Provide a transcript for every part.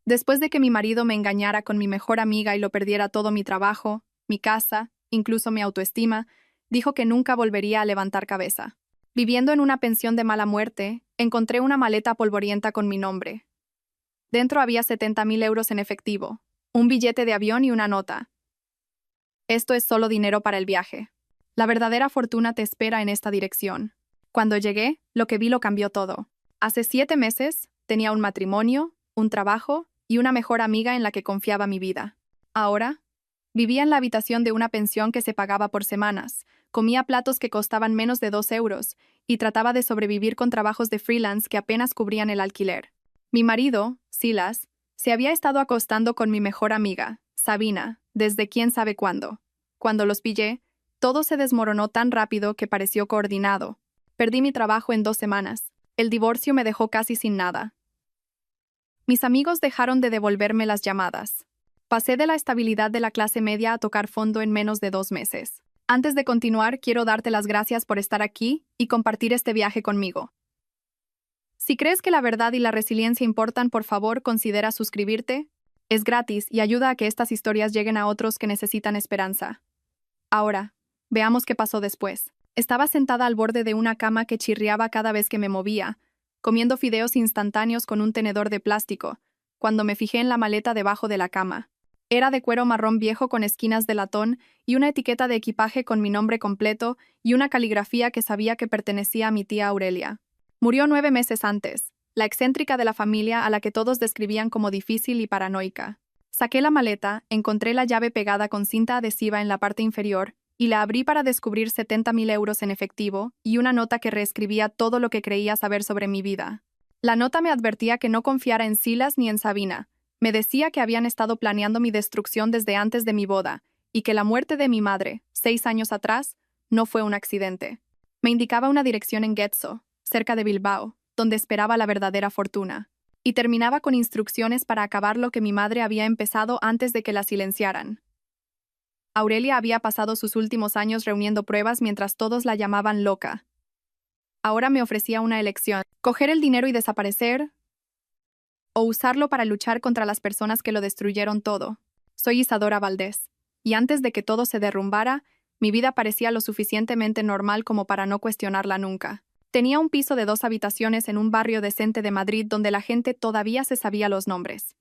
Después de que mi marido me engañara con mi mejor amiga y lo perdiera todo mi trabajo, mi casa, incluso mi autoestima, dijo que nunca volvería a levantar cabeza. Viviendo en una pensión de mala muerte, encontré una maleta polvorienta con mi nombre. Dentro había 70.000 euros en efectivo, un billete de avión y una nota. Esto es solo dinero para el viaje. La verdadera fortuna te espera en esta dirección. Cuando llegué, lo que vi lo cambió todo. Hace 7 meses, tenía un matrimonio, un trabajo y una mejor amiga en la que confiaba mi vida. Ahora, vivía en la habitación de una pensión que se pagaba por semanas, comía platos que costaban menos de 2 euros y trataba de sobrevivir con trabajos de freelance que apenas cubrían el alquiler. Mi marido, Silas, se había estado acostando con mi mejor amiga, Sabina, desde quién sabe cuándo. Cuando los pillé, todo se desmoronó tan rápido que pareció coordinado. Perdí mi trabajo en 2 semanas. El divorcio me dejó casi sin nada. Mis amigos dejaron de devolverme las llamadas. Pasé de la estabilidad de la clase media a tocar fondo en menos de 2 meses. Antes de continuar, quiero darte las gracias por estar aquí y compartir este viaje conmigo. Si crees que la verdad y la resiliencia importan, por favor, considera suscribirte. Es gratis y ayuda a que estas historias lleguen a otros que necesitan esperanza. Ahora, veamos qué pasó después. Estaba sentada al borde de una cama que chirriaba cada vez que me movía, comiendo fideos instantáneos con un tenedor de plástico, cuando me fijé en la maleta debajo de la cama. Era de cuero marrón viejo con esquinas de latón y una etiqueta de equipaje con mi nombre completo y una caligrafía que sabía que pertenecía a mi tía Aurelia. Murió 9 meses antes, la excéntrica de la familia a la que todos describían como difícil y paranoica. Saqué la maleta, encontré la llave pegada con cinta adhesiva en la parte inferior y la abrí para descubrir 70.000 euros en efectivo y una nota que reescribía todo lo que creía saber sobre mi vida. La nota me advertía que no confiara en Silas ni en Sabina. Me decía que habían estado planeando mi destrucción desde antes de mi boda y que la muerte de mi madre, 6 años atrás, no fue un accidente. Me indicaba una dirección en Getxo, cerca de Bilbao, donde esperaba la verdadera fortuna. Y terminaba con instrucciones para acabar lo que mi madre había empezado antes de que la silenciaran. Aurelia había pasado sus últimos años reuniendo pruebas mientras todos la llamaban loca. Ahora me ofrecía una elección: coger el dinero y desaparecer, o usarlo para luchar contra las personas que lo destruyeron todo. Soy Isadora Valdés, y antes de que todo se derrumbara, mi vida parecía lo suficientemente normal como para no cuestionarla nunca. Tenía un piso de 2 habitaciones en un barrio decente de Madrid donde la gente todavía se sabía los nombres.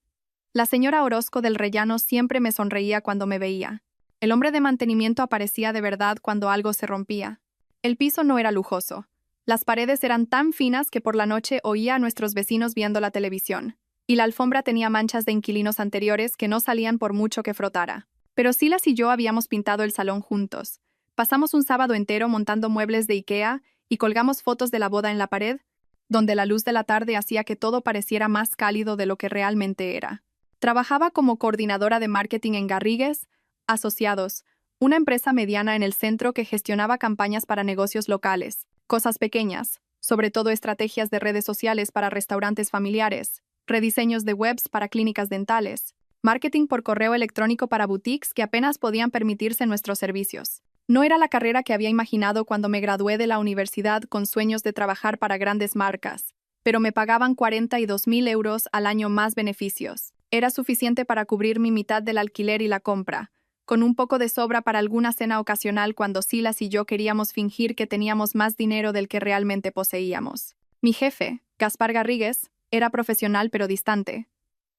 La señora Orozco del Rellano siempre me sonreía cuando me veía. El hombre de mantenimiento aparecía de verdad cuando algo se rompía. El piso no era lujoso. Las paredes eran tan finas que por la noche oía a nuestros vecinos viendo la televisión. Y la alfombra tenía manchas de inquilinos anteriores que no salían por mucho que frotara. Pero Silas y yo habíamos pintado el salón juntos. Pasamos un sábado entero montando muebles de IKEA y colgamos fotos de la boda en la pared, donde la luz de la tarde hacía que todo pareciera más cálido de lo que realmente era. Trabajaba como coordinadora de marketing en Garrigues Asociados, una empresa mediana en el centro que gestionaba campañas para negocios locales, cosas pequeñas, sobre todo estrategias de redes sociales para restaurantes familiares, rediseños de webs para clínicas dentales, marketing por correo electrónico para boutiques que apenas podían permitirse nuestros servicios. No era la carrera que había imaginado cuando me gradué de la universidad con sueños de trabajar para grandes marcas, pero me pagaban 42.000 euros al año más beneficios. Era suficiente para cubrir mi mitad del alquiler y la compra, con un poco de sobra para alguna cena ocasional cuando Silas y yo queríamos fingir que teníamos más dinero del que realmente poseíamos. Mi jefe, Gaspar Garrigues, era profesional pero distante.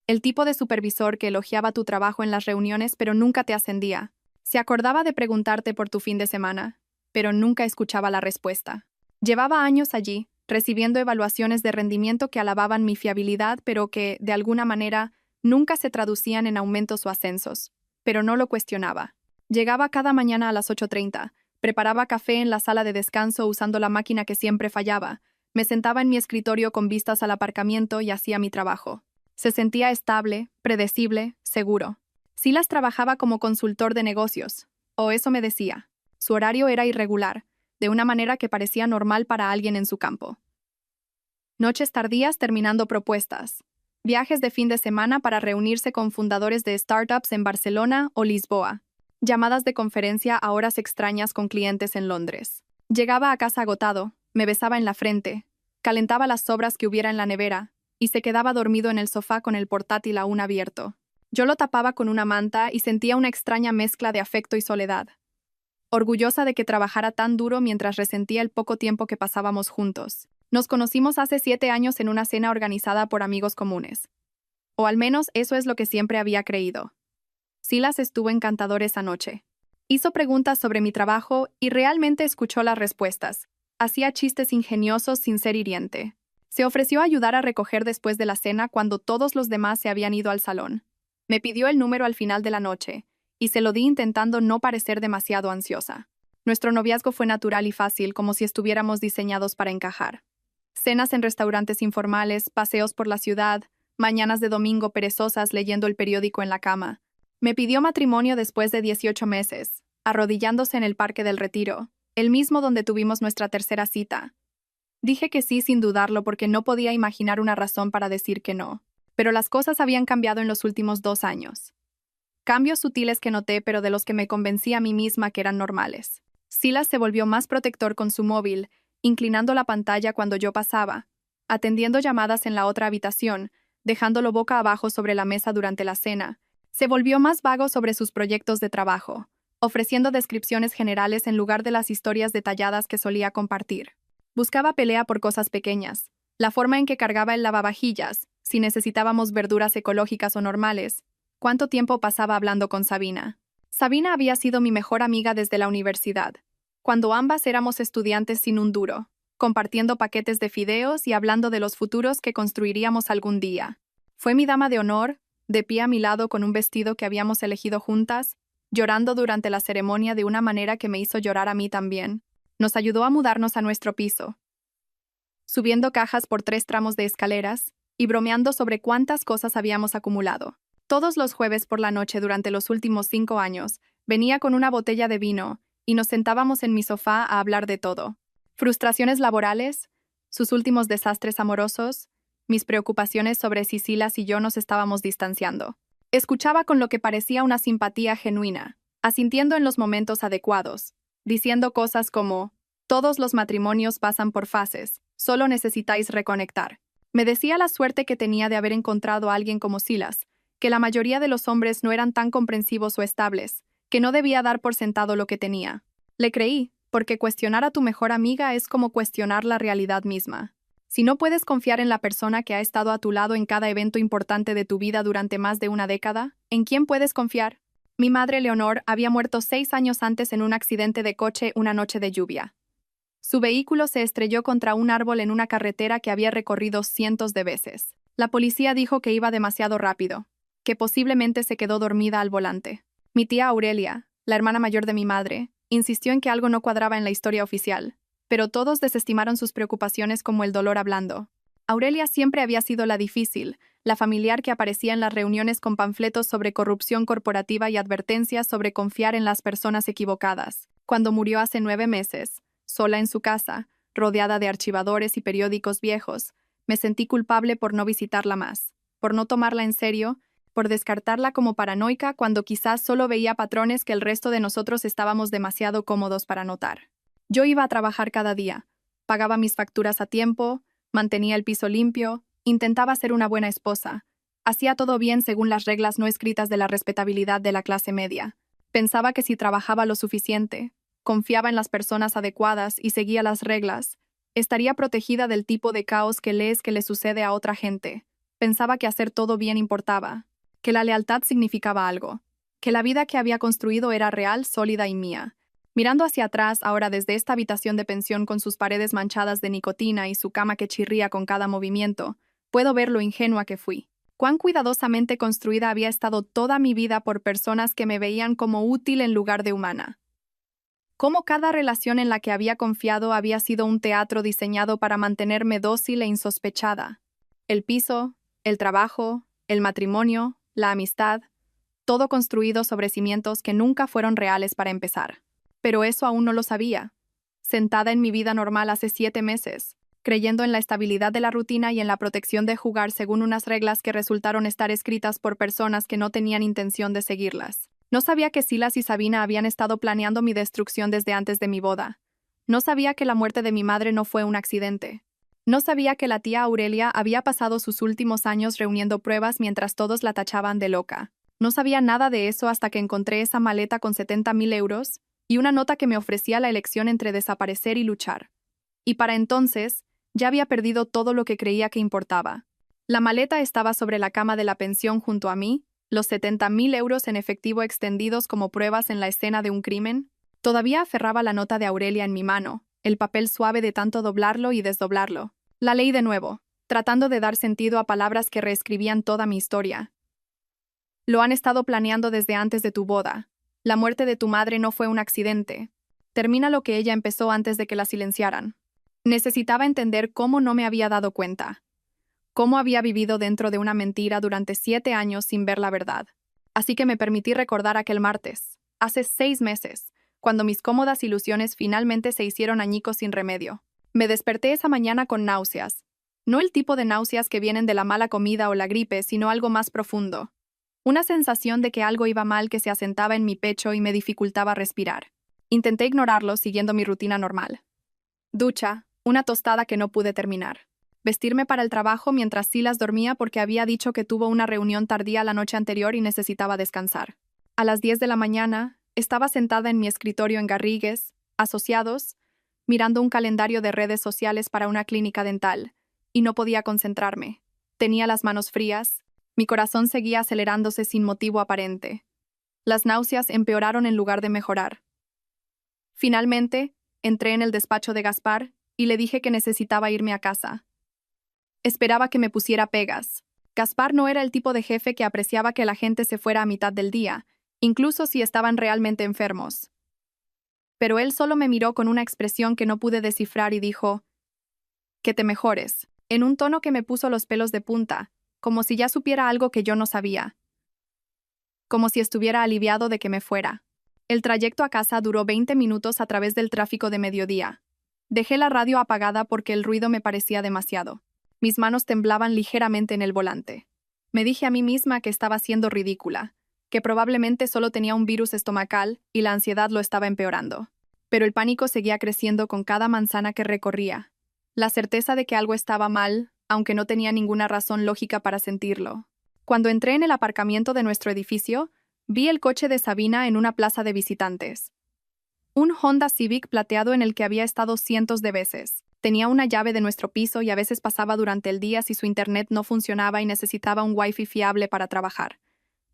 El tipo de supervisor que elogiaba tu trabajo en las reuniones pero nunca te ascendía. Se acordaba de preguntarte por tu fin de semana, pero nunca escuchaba la respuesta. Llevaba años allí, recibiendo evaluaciones de rendimiento que alababan mi fiabilidad pero que, de alguna manera, nunca se traducían en aumentos o ascensos. Pero no lo cuestionaba. Llegaba cada mañana a las 8:30, preparaba café en la sala de descanso usando la máquina que siempre fallaba, me sentaba en mi escritorio con vistas al aparcamiento y hacía mi trabajo. Se sentía estable, predecible, seguro. Silas trabajaba como consultor de negocios, o eso me decía. Su horario era irregular, de una manera que parecía normal para alguien en su campo. Noches tardías terminando propuestas. Viajes de fin de semana para reunirse con fundadores de startups en Barcelona o Lisboa. Llamadas de conferencia a horas extrañas con clientes en Londres. Llegaba a casa agotado, me besaba en la frente, calentaba las sobras que hubiera en la nevera y se quedaba dormido en el sofá con el portátil aún abierto. Yo lo tapaba con una manta y sentía una extraña mezcla de afecto y soledad. Orgullosa de que trabajara tan duro mientras resentía el poco tiempo que pasábamos juntos. Nos conocimos hace 7 años en una cena organizada por amigos comunes. O al menos eso es lo que siempre había creído. Silas estuvo encantador esa noche. Hizo preguntas sobre mi trabajo y realmente escuchó las respuestas. Hacía chistes ingeniosos sin ser hiriente. Se ofreció a ayudar a recoger después de la cena cuando todos los demás se habían ido al salón. Me pidió el número al final de la noche, y se lo di intentando no parecer demasiado ansiosa. Nuestro noviazgo fue natural y fácil, como si estuviéramos diseñados para encajar. Cenas en restaurantes informales, paseos por la ciudad, mañanas de domingo perezosas leyendo el periódico en la cama. Me pidió matrimonio después de 18 meses, arrodillándose en el Parque del Retiro, el mismo donde tuvimos nuestra tercera cita. Dije que sí sin dudarlo porque no podía imaginar una razón para decir que no. Pero las cosas habían cambiado en los últimos 2 años. Cambios sutiles que noté, pero de los que me convencí a mí misma que eran normales. Silas se volvió más protector con su móvil, inclinando la pantalla cuando yo pasaba, atendiendo llamadas en la otra habitación, dejándolo boca abajo sobre la mesa durante la cena. Se volvió más vago sobre sus proyectos de trabajo, ofreciendo descripciones generales en lugar de las historias detalladas que solía compartir. Buscaba pelea por cosas pequeñas, la forma en que cargaba el lavavajillas, si necesitábamos verduras ecológicas o normales. ¿Cuánto tiempo pasaba hablando con Sabina? Sabina había sido mi mejor amiga desde la universidad, cuando ambas éramos estudiantes sin un duro, compartiendo paquetes de fideos y hablando de los futuros que construiríamos algún día. Fue mi dama de honor, de pie a mi lado con un vestido que habíamos elegido juntas, llorando durante la ceremonia de una manera que me hizo llorar a mí también. Nos ayudó a mudarnos a nuestro piso, subiendo cajas por 3 tramos de escaleras y bromeando sobre cuántas cosas habíamos acumulado. Todos los jueves por la noche durante los últimos 5 años, venía con una botella de vino y nos sentábamos en mi sofá a hablar de todo. Frustraciones laborales, sus últimos desastres amorosos, mis preocupaciones sobre si Silas y yo nos estábamos distanciando. Escuchaba con lo que parecía una simpatía genuina, asintiendo en los momentos adecuados, diciendo cosas como: todos los matrimonios pasan por fases, solo necesitáis reconectar. Me decía la suerte que tenía de haber encontrado a alguien como Silas, que la mayoría de los hombres no eran tan comprensivos o estables, que no debía dar por sentado lo que tenía. Le creí, porque cuestionar a tu mejor amiga es como cuestionar la realidad misma. Si no puedes confiar en la persona que ha estado a tu lado en cada evento importante de tu vida durante más de una década, ¿en quién puedes confiar? Mi madre Leonor había muerto 6 años antes en un accidente de coche una noche de lluvia. Su vehículo se estrelló contra un árbol en una carretera que había recorrido cientos de veces. La policía dijo que iba demasiado rápido, que posiblemente se quedó dormida al volante. Mi tía Aurelia, la hermana mayor de mi madre, insistió en que algo no cuadraba en la historia oficial, pero todos desestimaron sus preocupaciones como el dolor hablando. Aurelia siempre había sido la difícil, la familiar que aparecía en las reuniones con panfletos sobre corrupción corporativa y advertencias sobre confiar en las personas equivocadas. Cuando murió hace 9 meses, sola en su casa, rodeada de archivadores y periódicos viejos, me sentí culpable por no visitarla más, por no tomarla en serio, por descartarla como paranoica cuando quizás solo veía patrones que el resto de nosotros estábamos demasiado cómodos para notar. Yo iba a trabajar cada día, pagaba mis facturas a tiempo, mantenía el piso limpio, intentaba ser una buena esposa, hacía todo bien según las reglas no escritas de la respetabilidad de la clase media. Pensaba que si trabajaba lo suficiente, confiaba en las personas adecuadas y seguía las reglas, estaría protegida del tipo de caos que lees que le sucede a otra gente. Pensaba que hacer todo bien importaba, que la lealtad significaba algo, que la vida que había construido era real, sólida y mía. Mirando hacia atrás, ahora desde esta habitación de pensión con sus paredes manchadas de nicotina y su cama que chirría con cada movimiento, puedo ver lo ingenua que fui. Cuán cuidadosamente construida había estado toda mi vida por personas que me veían como útil en lugar de humana. Cómo cada relación en la que había confiado había sido un teatro diseñado para mantenerme dócil e insospechada. El piso, el trabajo, el matrimonio, la amistad, todo construido sobre cimientos que nunca fueron reales para empezar. Pero eso aún no lo sabía. Sentada en mi vida normal hace 7 meses, creyendo en la estabilidad de la rutina y en la protección de jugar según unas reglas que resultaron estar escritas por personas que no tenían intención de seguirlas. No sabía que Silas y Sabina habían estado planeando mi destrucción desde antes de mi boda. No sabía que la muerte de mi madre no fue un accidente. No sabía que la tía Aurelia había pasado sus últimos años reuniendo pruebas mientras todos la tachaban de loca. No sabía nada de eso hasta que encontré esa maleta con 70.000 euros y una nota que me ofrecía la elección entre desaparecer y luchar. Y para entonces, ya había perdido todo lo que creía que importaba. La maleta estaba sobre la cama de la pensión junto a mí, los 70.000 euros en efectivo extendidos como pruebas en la escena de un crimen. Todavía aferraba la nota de Aurelia en mi mano, el papel suave de tanto doblarlo y desdoblarlo. La leí de nuevo, tratando de dar sentido a palabras que reescribían toda mi historia. Lo han estado planeando desde antes de tu boda. La muerte de tu madre no fue un accidente. Termina lo que ella empezó antes de que la silenciaran. Necesitaba entender cómo no me había dado cuenta. Cómo había vivido dentro de una mentira durante 7 años sin ver la verdad. Así que me permití recordar aquel martes, hace 6 meses, cuando mis cómodas ilusiones finalmente se hicieron añicos sin remedio. Me desperté esa mañana con náuseas. No el tipo de náuseas que vienen de la mala comida o la gripe, sino algo más profundo. Una sensación de que algo iba mal que se asentaba en mi pecho y me dificultaba respirar. Intenté ignorarlo siguiendo mi rutina normal. Ducha, una tostada que no pude terminar. Vestirme para el trabajo mientras Silas dormía porque había dicho que tuvo una reunión tardía la noche anterior y necesitaba descansar. A las 10 de la mañana, estaba sentada en mi escritorio en Garrigues, Asociados, mirando un calendario de redes sociales para una clínica dental, y no podía concentrarme. Tenía las manos frías, mi corazón seguía acelerándose sin motivo aparente. Las náuseas empeoraron en lugar de mejorar. Finalmente, entré en el despacho de Gaspar y le dije que necesitaba irme a casa. Esperaba que me pusiera pegas. Gaspar no era el tipo de jefe que apreciaba que la gente se fuera a mitad del día, incluso si estaban realmente enfermos. Pero él solo me miró con una expresión que no pude descifrar y dijo: «Que te mejores», en un tono que me puso los pelos de punta, como si ya supiera algo que yo no sabía. Como si estuviera aliviado de que me fuera. El trayecto a casa duró 20 minutos a través del tráfico de mediodía. Dejé la radio apagada porque el ruido me parecía demasiado. Mis manos temblaban ligeramente en el volante. Me dije a mí misma que estaba siendo ridícula, que probablemente solo tenía un virus estomacal y la ansiedad lo estaba empeorando. Pero el pánico seguía creciendo con cada manzana que recorría. La certeza de que algo estaba mal, aunque no tenía ninguna razón lógica para sentirlo. Cuando entré en el aparcamiento de nuestro edificio, vi el coche de Sabina en una plaza de visitantes. Un Honda Civic plateado en el que había estado cientos de veces. Tenía una llave de nuestro piso y a veces pasaba durante el día si su internet no funcionaba y necesitaba un wifi fiable para trabajar.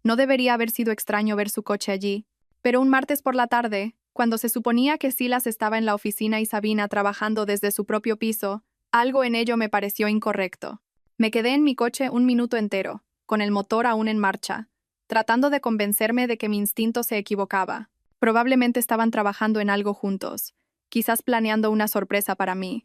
No debería haber sido extraño ver su coche allí, pero un martes por la tarde, cuando se suponía que Silas estaba en la oficina y Sabina trabajando desde su propio piso, algo en ello me pareció incorrecto. Me quedé en mi coche un minuto entero, con el motor aún en marcha, tratando de convencerme de que mi instinto se equivocaba. Probablemente estaban trabajando en algo juntos, quizás planeando una sorpresa para mí.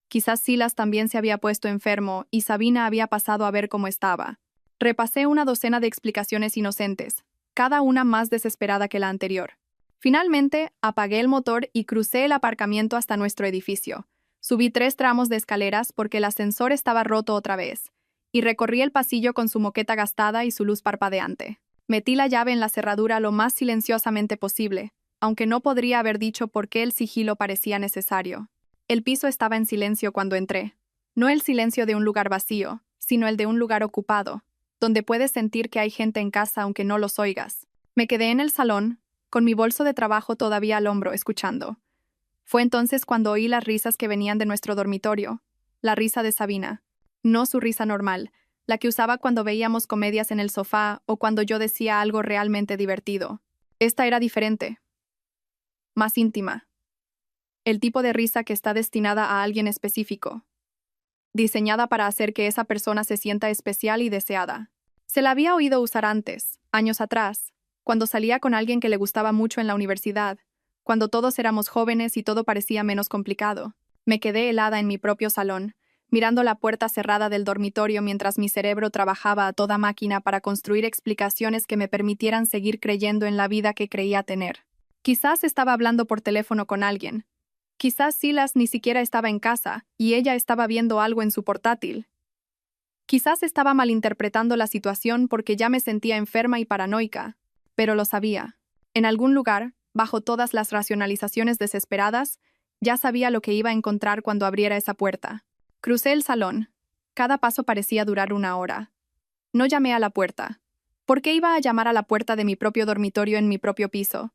Quizás Silas también se había puesto enfermo y Sabina había pasado a ver cómo estaba. Repasé una docena de explicaciones inocentes, cada una más desesperada que la anterior. Finalmente, apagué el motor y crucé el aparcamiento hasta nuestro edificio. Subí 3 tramos de escaleras porque el ascensor estaba roto otra vez, y recorrí el pasillo con su moqueta gastada y su luz parpadeante. Metí la llave en la cerradura lo más silenciosamente posible, aunque no podría haber dicho por qué el sigilo parecía necesario. El piso estaba en silencio cuando entré. No el silencio de un lugar vacío, sino el de un lugar ocupado, donde puedes sentir que hay gente en casa aunque no los oigas. Me quedé en el salón, con mi bolso de trabajo todavía al hombro, escuchando. Fue entonces cuando oí las risas que venían de nuestro dormitorio, la risa de Sabina. No su risa normal, la que usaba cuando veíamos comedias en el sofá o cuando yo decía algo realmente divertido. Esta era diferente. Más íntima. El tipo de risa que está destinada a alguien específico. Diseñada para hacer que esa persona se sienta especial y deseada. Se la había oído usar antes, años atrás, cuando salía con alguien que le gustaba mucho en la universidad, cuando todos éramos jóvenes y todo parecía menos complicado. Me quedé helada en mi propio salón, mirando la puerta cerrada del dormitorio mientras mi cerebro trabajaba a toda máquina para construir explicaciones que me permitieran seguir creyendo en la vida que creía tener. Quizás estaba hablando por teléfono con alguien. Quizás Silas ni siquiera estaba en casa y ella estaba viendo algo en su portátil. Quizás estaba malinterpretando la situación porque ya me sentía enferma y paranoica, pero lo sabía. En algún lugar, bajo todas las racionalizaciones desesperadas, Ya sabía lo que iba a encontrar cuando abriera esa puerta. Crucé el salón. Cada paso parecía durar 1 hora. No llamé a la puerta. ¿Por qué iba a llamar a la puerta de mi propio dormitorio en mi propio piso?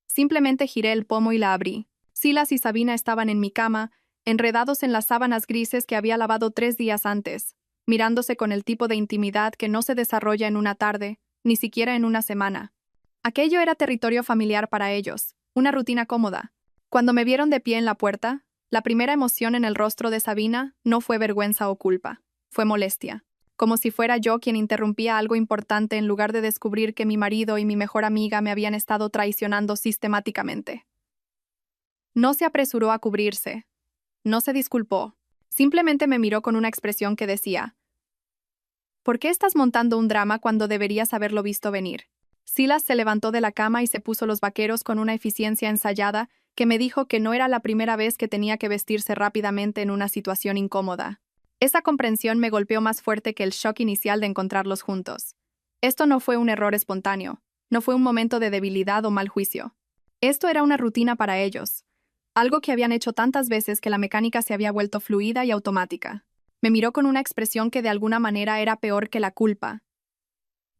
Simplemente giré el pomo y la abrí. Silas y Sabina estaban en mi cama, enredados en las sábanas grises que había lavado 3 días antes, mirándose con el tipo de intimidad que no se desarrolla en una tarde, ni siquiera en una semana. Aquello era territorio familiar para ellos, una rutina cómoda. Cuando me vieron de pie en la puerta, la primera emoción en el rostro de Sabina no fue vergüenza o culpa, fue molestia. Como si fuera yo quien interrumpía algo importante en lugar de descubrir que mi marido y mi mejor amiga me habían estado traicionando sistemáticamente. No se apresuró a cubrirse. No se disculpó. Simplemente me miró con una expresión que decía: ¿por qué estás montando un drama cuando deberías haberlo visto venir? Silas se levantó de la cama y se puso los vaqueros con una eficiencia ensayada que me dijo que no era la primera vez que tenía que vestirse rápidamente en una situación incómoda. Esa comprensión me golpeó más fuerte que el shock inicial de encontrarlos juntos. Esto no fue un error espontáneo, no fue un momento de debilidad o mal juicio. Esto era una rutina para ellos, algo que habían hecho tantas veces que la mecánica se había vuelto fluida y automática. Me miró con una expresión que de alguna manera era peor que la culpa.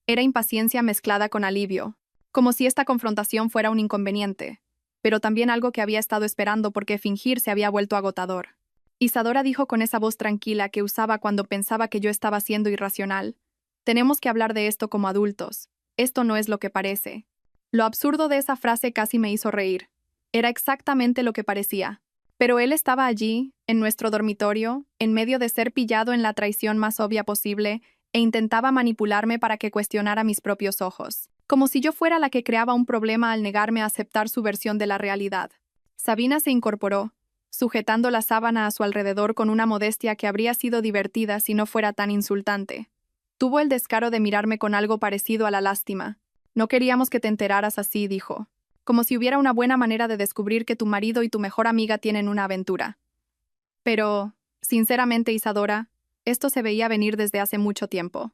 Era impaciencia mezclada con alivio, como si esta confrontación fuera un inconveniente, pero también algo que había estado esperando porque fingir se había vuelto agotador. Isadora dijo con esa voz tranquila que usaba cuando pensaba que yo estaba siendo irracional: tenemos que hablar de esto como adultos. Esto no es lo que parece. Lo absurdo de esa frase casi me hizo reír. Era exactamente lo que parecía. Pero él estaba allí, en nuestro dormitorio, en medio de ser pillado en la traición más obvia posible, e intentaba manipularme para que cuestionara mis propios ojos, como si yo fuera la que creaba un problema al negarme a aceptar su versión de la realidad. Sabina se incorporó, sujetando la sábana a su alrededor con una modestia que habría sido divertida si no fuera tan insultante. Tuvo el descaro de mirarme con algo parecido a la lástima. No queríamos que te enteraras así, dijo, como si hubiera una buena manera de descubrir que tu marido y tu mejor amiga tienen una aventura. Pero, sinceramente, Isadora, esto se veía venir desde hace mucho tiempo.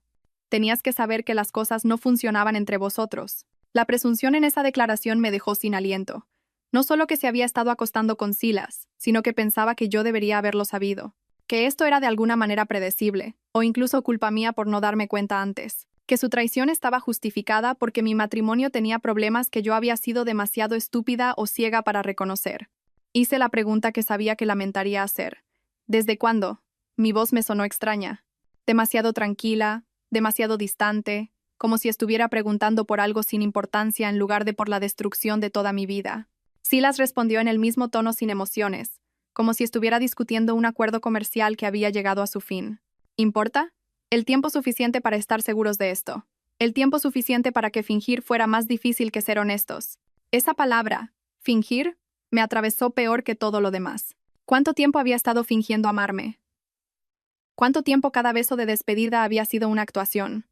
Tenías que saber que las cosas no funcionaban entre vosotros. La presunción en esa declaración me dejó sin aliento. No solo que se había estado acostando con Silas, sino que pensaba que yo debería haberlo sabido. Que esto era de alguna manera predecible, o incluso culpa mía por no darme cuenta antes. Que su traición estaba justificada porque mi matrimonio tenía problemas que yo había sido demasiado estúpida o ciega para reconocer. Hice la pregunta que sabía que lamentaría hacer. ¿Desde cuándo? Mi voz me sonó extraña. Demasiado tranquila, demasiado distante, como si estuviera preguntando por algo sin importancia en lugar de por la destrucción de toda mi vida. Silas respondió en el mismo tono sin emociones, como si estuviera discutiendo un acuerdo comercial que había llegado a su fin. ¿Importa? El tiempo suficiente para estar seguros de esto. El tiempo suficiente para que fingir fuera más difícil que ser honestos. Esa palabra, fingir, me atravesó peor que todo lo demás. ¿Cuánto tiempo había estado fingiendo amarme? ¿Cuánto tiempo cada beso de despedida había sido una actuación?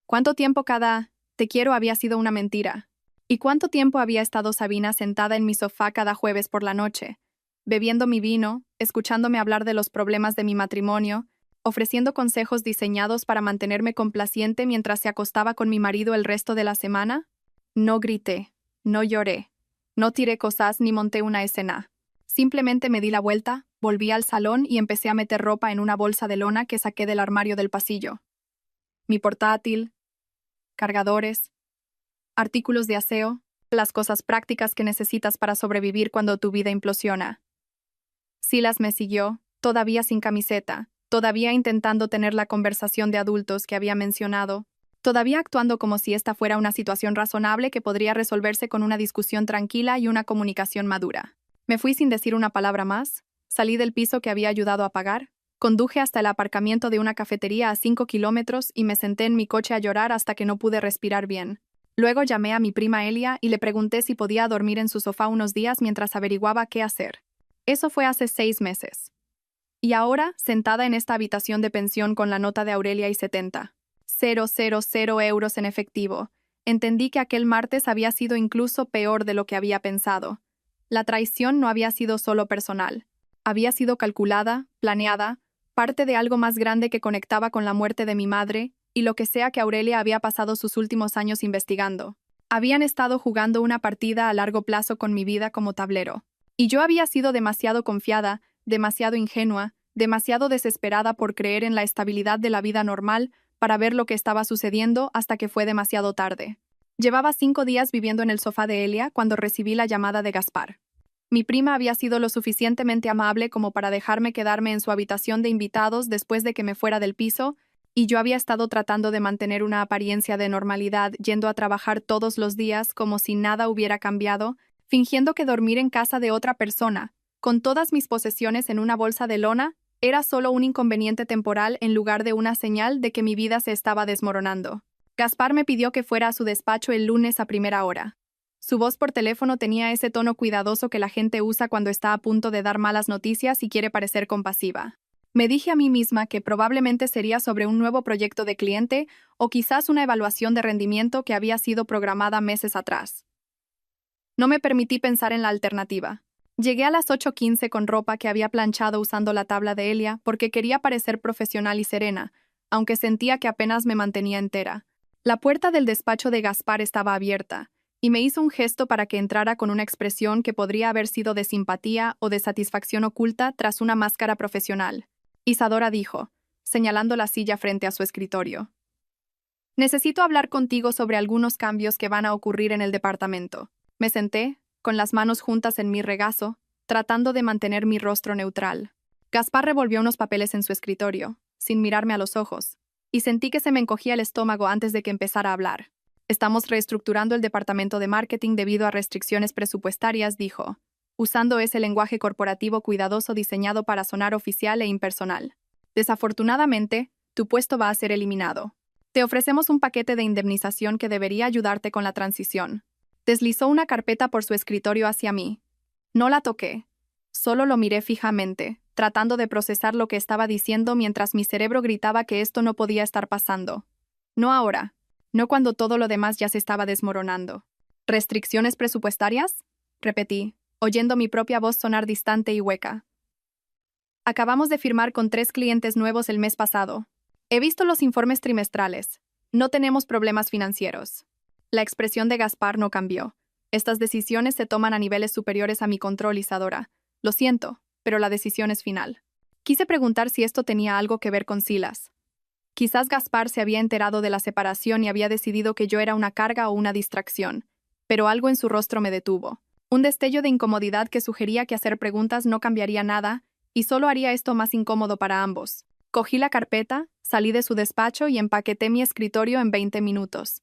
¿Cuánto tiempo cada te quiero había sido una mentira? ¿Y cuánto tiempo había estado Sabina sentada en mi sofá cada jueves por la noche, bebiendo mi vino, escuchándome hablar de los problemas de mi matrimonio, ofreciendo consejos diseñados para mantenerme complaciente mientras se acostaba con mi marido el resto de la semana? No grité, no lloré, no tiré cosas ni monté una escena. Simplemente me di la vuelta, volví al salón y empecé a meter ropa en una bolsa de lona que saqué del armario del pasillo. Mi portátil, cargadores, artículos de aseo, las cosas prácticas que necesitas para sobrevivir cuando tu vida implosiona. Silas me siguió, todavía sin camiseta, todavía intentando tener la conversación de adultos que había mencionado, todavía actuando como si esta fuera una situación razonable que podría resolverse con una discusión tranquila y una comunicación madura. Me fui sin decir una palabra más, salí del piso que había ayudado a pagar, conduje hasta el aparcamiento de una cafetería a 5 kilómetros y me senté en mi coche a llorar hasta que no pude respirar bien. Luego llamé a mi prima Elia y le pregunté si podía dormir en su sofá unos días mientras averiguaba qué hacer. Eso fue hace 6 meses. Y ahora, sentada en esta habitación de pensión con la nota de Aurelia y 70,000 euros en efectivo, entendí que aquel martes había sido incluso peor de lo que había pensado. La traición no había sido solo personal. Había sido calculada, planeada, parte de algo más grande que conectaba con la muerte de mi madre y lo que sea que Aurelia había pasado sus últimos años investigando. Habían estado jugando una partida a largo plazo con mi vida como tablero. Y yo había sido demasiado confiada, demasiado ingenua, demasiado desesperada por creer en la estabilidad de la vida normal para ver lo que estaba sucediendo hasta que fue demasiado tarde. Llevaba 5 días viviendo en el sofá de Elia cuando recibí la llamada de Gaspar. Mi prima había sido lo suficientemente amable como para dejarme quedarme en su habitación de invitados después de que me fuera del piso, y yo había estado tratando de mantener una apariencia de normalidad yendo a trabajar todos los días como si nada hubiera cambiado, fingiendo que dormir en casa de otra persona, con todas mis posesiones en una bolsa de lona, era solo un inconveniente temporal en lugar de una señal de que mi vida se estaba desmoronando. Gaspar me pidió que fuera a su despacho el lunes a primera hora. Su voz por teléfono tenía ese tono cuidadoso que la gente usa cuando está a punto de dar malas noticias y quiere parecer compasiva. Me dije a mí misma que probablemente sería sobre un nuevo proyecto de cliente o quizás una evaluación de rendimiento que había sido programada meses atrás. No me permití pensar en la alternativa. Llegué a las 8:15 con ropa que había planchado usando la tabla de Elia porque quería parecer profesional y serena, aunque sentía que apenas me mantenía entera. La puerta del despacho de Gaspar estaba abierta, y me hizo un gesto para que entrara con una expresión que podría haber sido de simpatía o de satisfacción oculta tras una máscara profesional. Isadora dijo, señalando la silla frente a su escritorio. Necesito hablar contigo sobre algunos cambios que van a ocurrir en el departamento. Me senté, con las manos juntas en mi regazo, tratando de mantener mi rostro neutral. Gaspar revolvió unos papeles en su escritorio, sin mirarme a los ojos, y sentí que se me encogía el estómago antes de que empezara a hablar. Estamos reestructurando el departamento de marketing debido a restricciones presupuestarias, dijo, usando ese lenguaje corporativo cuidadoso diseñado para sonar oficial e impersonal. Desafortunadamente, tu puesto va a ser eliminado. Te ofrecemos un paquete de indemnización que debería ayudarte con la transición. Deslizó una carpeta por su escritorio hacia mí. No la toqué. Solo lo miré fijamente, tratando de procesar lo que estaba diciendo mientras mi cerebro gritaba que esto no podía estar pasando. No ahora. No cuando todo lo demás ya se estaba desmoronando. ¿Restricciones presupuestarias? Repetí, oyendo mi propia voz sonar distante y hueca. Acabamos de firmar con 3 clientes nuevos el mes pasado. He visto los informes trimestrales. No tenemos problemas financieros. La expresión de Gaspar no cambió. Estas decisiones se toman a niveles superiores a mi control, Isadora. Lo siento, pero la decisión es final. Quise preguntar si esto tenía algo que ver con Silas. Quizás Gaspar se había enterado de la separación y había decidido que yo era una carga o una distracción, pero algo en su rostro me detuvo. Un destello de incomodidad que sugería que hacer preguntas no cambiaría nada y solo haría esto más incómodo para ambos. Cogí la carpeta, salí de su despacho y empaqueté mi escritorio en 20 minutos.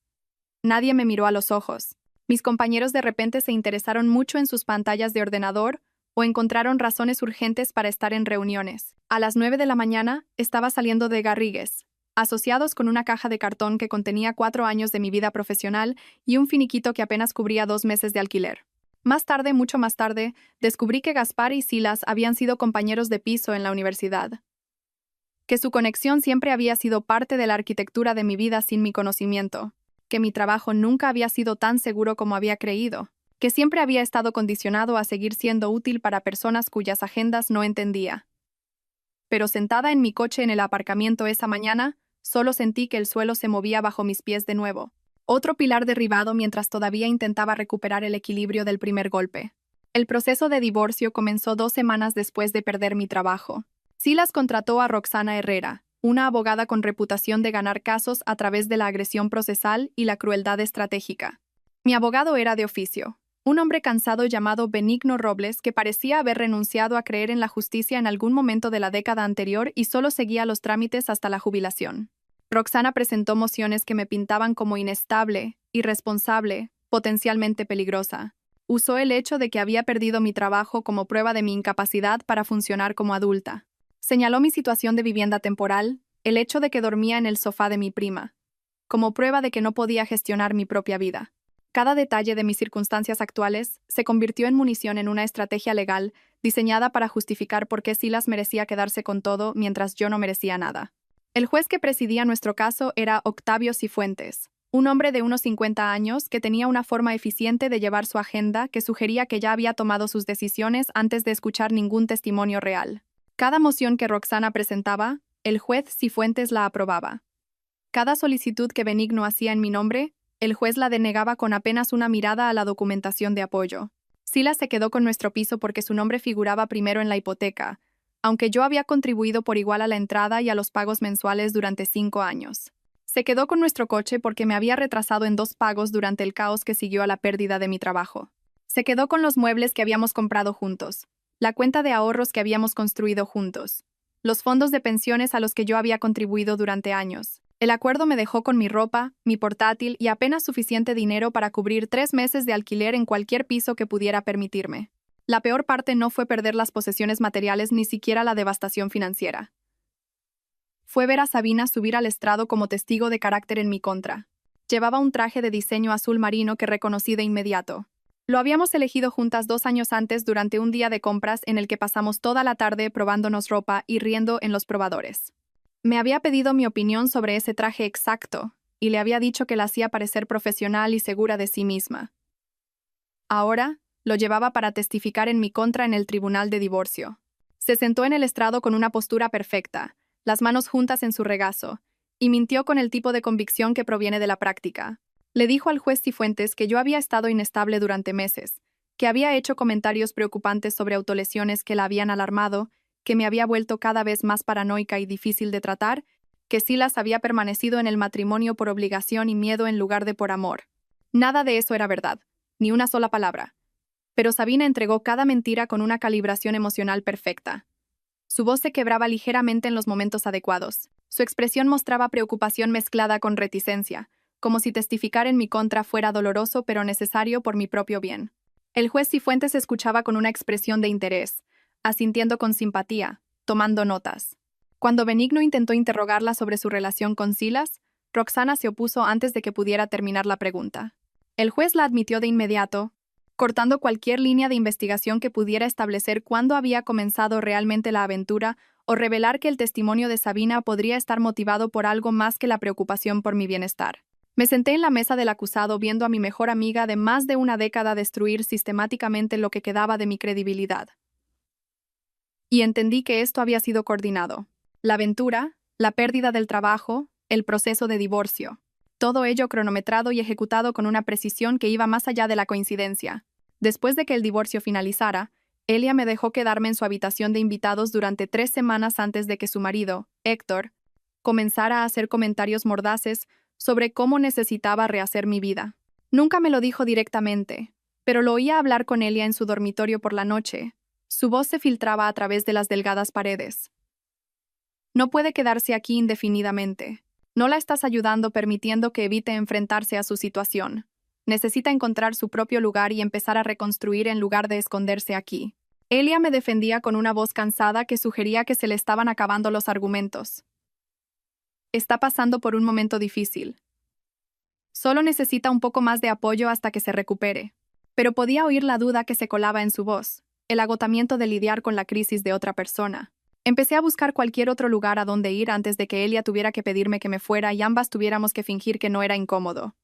Nadie me miró a los ojos. Mis compañeros de repente se interesaron mucho en sus pantallas de ordenador o encontraron razones urgentes para estar en reuniones. A las 9 de la mañana estaba saliendo de Garrigues, asociados con una caja de cartón que contenía 4 años de mi vida profesional y un finiquito que apenas cubría 2 meses de alquiler. Más tarde, mucho más tarde, descubrí que Gaspar y Silas habían sido compañeros de piso en la universidad. Que su conexión siempre había sido parte de la arquitectura de mi vida sin mi conocimiento. Que mi trabajo nunca había sido tan seguro como había creído. Que siempre había estado condicionado a seguir siendo útil para personas cuyas agendas no entendía. Pero sentada en mi coche en el aparcamiento esa mañana, solo sentí que el suelo se movía bajo mis pies de nuevo. Otro pilar derribado mientras todavía intentaba recuperar el equilibrio del primer golpe. El proceso de divorcio comenzó 2 semanas después de perder mi trabajo. Silas contrató a Roxana Herrera, una abogada con reputación de ganar casos a través de la agresión procesal y la crueldad estratégica. Mi abogado era de oficio, un hombre cansado llamado Benigno Robles que parecía haber renunciado a creer en la justicia en algún momento de la década anterior y solo seguía los trámites hasta la jubilación. Roxana presentó mociones que me pintaban como inestable, irresponsable, potencialmente peligrosa. Usó el hecho de que había perdido mi trabajo como prueba de mi incapacidad para funcionar como adulta. Señaló mi situación de vivienda temporal, el hecho de que dormía en el sofá de mi prima, como prueba de que no podía gestionar mi propia vida. Cada detalle de mis circunstancias actuales se convirtió en munición en una estrategia legal diseñada para justificar por qué Silas merecía quedarse con todo mientras yo no merecía nada. El juez que presidía nuestro caso era Octavio Cifuentes, un hombre de unos 50 años que tenía una forma eficiente de llevar su agenda que sugería que ya había tomado sus decisiones antes de escuchar ningún testimonio real. Cada moción que Roxana presentaba, el juez Cifuentes la aprobaba. Cada solicitud que Benigno hacía en mi nombre, el juez la denegaba con apenas una mirada a la documentación de apoyo. Silas se quedó con nuestro piso porque su nombre figuraba primero en la hipoteca, aunque yo había contribuido por igual a la entrada y a los pagos mensuales durante 5 años. Se quedó con nuestro coche porque me había retrasado en 2 pagos durante el caos que siguió a la pérdida de mi trabajo. Se quedó con los muebles que habíamos comprado juntos, la cuenta de ahorros que habíamos construido juntos, los fondos de pensiones a los que yo había contribuido durante años. El acuerdo me dejó con mi ropa, mi portátil y apenas suficiente dinero para cubrir 3 meses de alquiler en cualquier piso que pudiera permitirme. La peor parte no fue perder las posesiones materiales ni siquiera la devastación financiera. Fue ver a Sabina subir al estrado como testigo de carácter en mi contra. Llevaba un traje de diseño azul marino que reconocí de inmediato. Lo habíamos elegido juntas 2 años antes durante un día de compras en el que pasamos toda la tarde probándonos ropa y riendo en los probadores. Me había pedido mi opinión sobre ese traje exacto, y le había dicho que la hacía parecer profesional y segura de sí misma. Ahora, lo llevaba para testificar en mi contra en el tribunal de divorcio. Se sentó en el estrado con una postura perfecta, las manos juntas en su regazo, y mintió con el tipo de convicción que proviene de la práctica. Le dijo al juez Cifuentes que yo había estado inestable durante meses, que había hecho comentarios preocupantes sobre autolesiones que la habían alarmado, que me había vuelto cada vez más paranoica y difícil de tratar, que Silas había permanecido en el matrimonio por obligación y miedo en lugar de por amor. Nada de eso era verdad, ni una sola palabra. Pero Sabina entregó cada mentira con una calibración emocional perfecta. Su voz se quebraba ligeramente en los momentos adecuados. Su expresión mostraba preocupación mezclada con reticencia, como si testificar en mi contra fuera doloroso pero necesario por mi propio bien. El juez Cifuentes escuchaba con una expresión de interés, asintiendo con simpatía, tomando notas. Cuando Benigno intentó interrogarla sobre su relación con Silas, Roxana se opuso antes de que pudiera terminar la pregunta. El juez la admitió de inmediato, cortando cualquier línea de investigación que pudiera establecer cuándo había comenzado realmente la aventura o revelar que el testimonio de Sabina podría estar motivado por algo más que la preocupación por mi bienestar. Me senté en la mesa del acusado viendo a mi mejor amiga de más de una década destruir sistemáticamente lo que quedaba de mi credibilidad. Y entendí que esto había sido coordinado. La aventura, la pérdida del trabajo, el proceso de divorcio. Todo ello cronometrado y ejecutado con una precisión que iba más allá de la coincidencia. Después de que el divorcio finalizara, Elia me dejó quedarme en su habitación de invitados durante 3 semanas antes de que su marido, Héctor, comenzara a hacer comentarios mordaces sobre cómo necesitaba rehacer mi vida. Nunca me lo dijo directamente, pero lo oía hablar con Elia en su dormitorio por la noche. Su voz se filtraba a través de las delgadas paredes. No puede quedarse aquí indefinidamente. No la estás ayudando permitiendo que evite enfrentarse a su situación. Necesita encontrar su propio lugar y empezar a reconstruir en lugar de esconderse aquí. Elia me defendía con una voz cansada que sugería que se le estaban acabando los argumentos. Está pasando por un momento difícil. Solo necesita un poco más de apoyo hasta que se recupere. Pero podía oír la duda que se colaba en su voz, el agotamiento de lidiar con la crisis de otra persona. Empecé a buscar cualquier otro lugar a donde ir antes de que Elia tuviera que pedirme que me fuera y ambas tuviéramos que fingir que no era incómodo.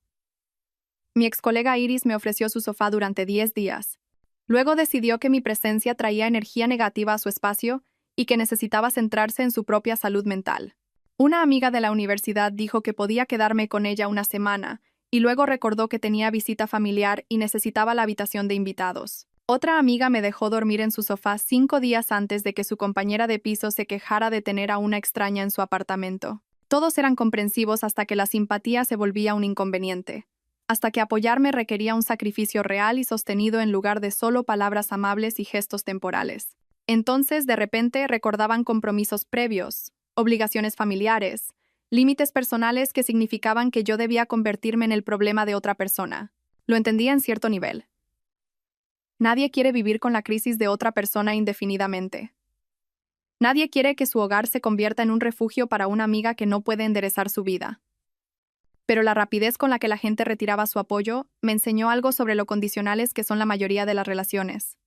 Mi ex colega Iris me ofreció su sofá durante 10 días. Luego decidió que mi presencia traía energía negativa a su espacio y que necesitaba centrarse en su propia salud mental. Una amiga de la universidad dijo que podía quedarme con ella una semana, y luego recordó que tenía visita familiar y necesitaba la habitación de invitados. Otra amiga me dejó dormir en su sofá 5 días antes de que su compañera de piso se quejara de tener a una extraña en su apartamento. Todos eran comprensivos hasta que la simpatía se volvía un inconveniente. Hasta que apoyarme requería un sacrificio real y sostenido en lugar de solo palabras amables y gestos temporales. Entonces, de repente, recordaban compromisos previos, obligaciones familiares, límites personales que significaban que yo debía convertirme en el problema de otra persona. Lo entendía en cierto nivel. Nadie quiere vivir con la crisis de otra persona indefinidamente. Nadie quiere que su hogar se convierta en un refugio para una amiga que no puede enderezar su vida. Pero la rapidez con la que la gente retiraba su apoyo me enseñó algo sobre lo condicionales que son la mayoría de las relaciones.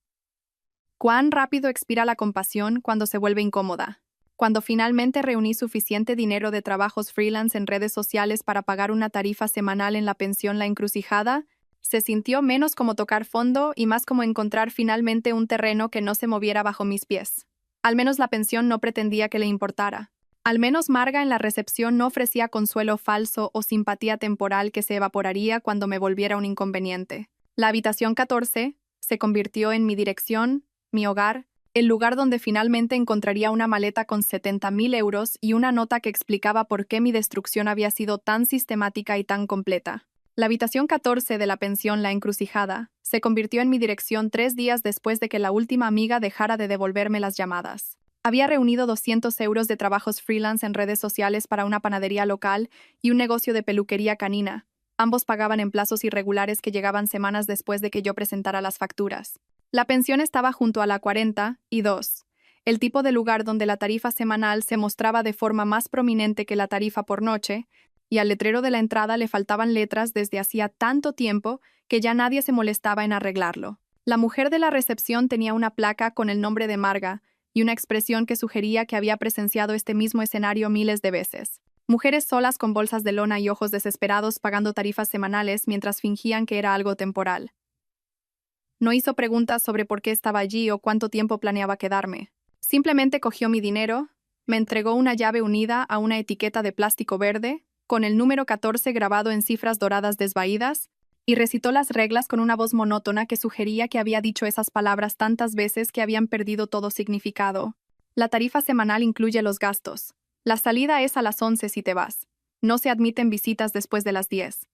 Cuán rápido expira la compasión cuando se vuelve incómoda. Cuando finalmente reuní suficiente dinero de trabajos freelance en redes sociales para pagar una tarifa semanal en la pensión La Encrucijada, se sintió menos como tocar fondo y más como encontrar finalmente un terreno que no se moviera bajo mis pies. Al menos la pensión no pretendía que le importara. Al menos Marga en la recepción no ofrecía consuelo falso o simpatía temporal que se evaporaría cuando me volviera un inconveniente. La habitación 14, se convirtió en mi dirección, mi hogar, el lugar donde finalmente encontraría una maleta con 70.000 euros y una nota que explicaba por qué mi destrucción había sido tan sistemática y tan completa. La habitación 14 de la pensión La Encrucijada se convirtió en mi dirección 3 días después de que la última amiga dejara de devolverme las llamadas. Había reunido 200 euros de trabajos freelance en redes sociales para una panadería local y un negocio de peluquería canina. Ambos pagaban en plazos irregulares que llegaban semanas después de que yo presentara las facturas. La pensión estaba junto a la 42, el tipo de lugar donde la tarifa semanal se mostraba de forma más prominente que la tarifa por noche, y al letrero de la entrada le faltaban letras desde hacía tanto tiempo que ya nadie se molestaba en arreglarlo. La mujer de la recepción tenía una placa con el nombre de Marga y una expresión que sugería que había presenciado este mismo escenario miles de veces. Mujeres solas con bolsas de lona y ojos desesperados pagando tarifas semanales mientras fingían que era algo temporal. No hizo preguntas sobre por qué estaba allí o cuánto tiempo planeaba quedarme. Simplemente cogió mi dinero, me entregó una llave unida a una etiqueta de plástico verde, con el número 14 grabado en cifras doradas desvaídas, y recitó las reglas con una voz monótona que sugería que había dicho esas palabras tantas veces que habían perdido todo significado. La tarifa semanal incluye los gastos. La salida es a las 11 si te vas. No se admiten visitas después de las 10.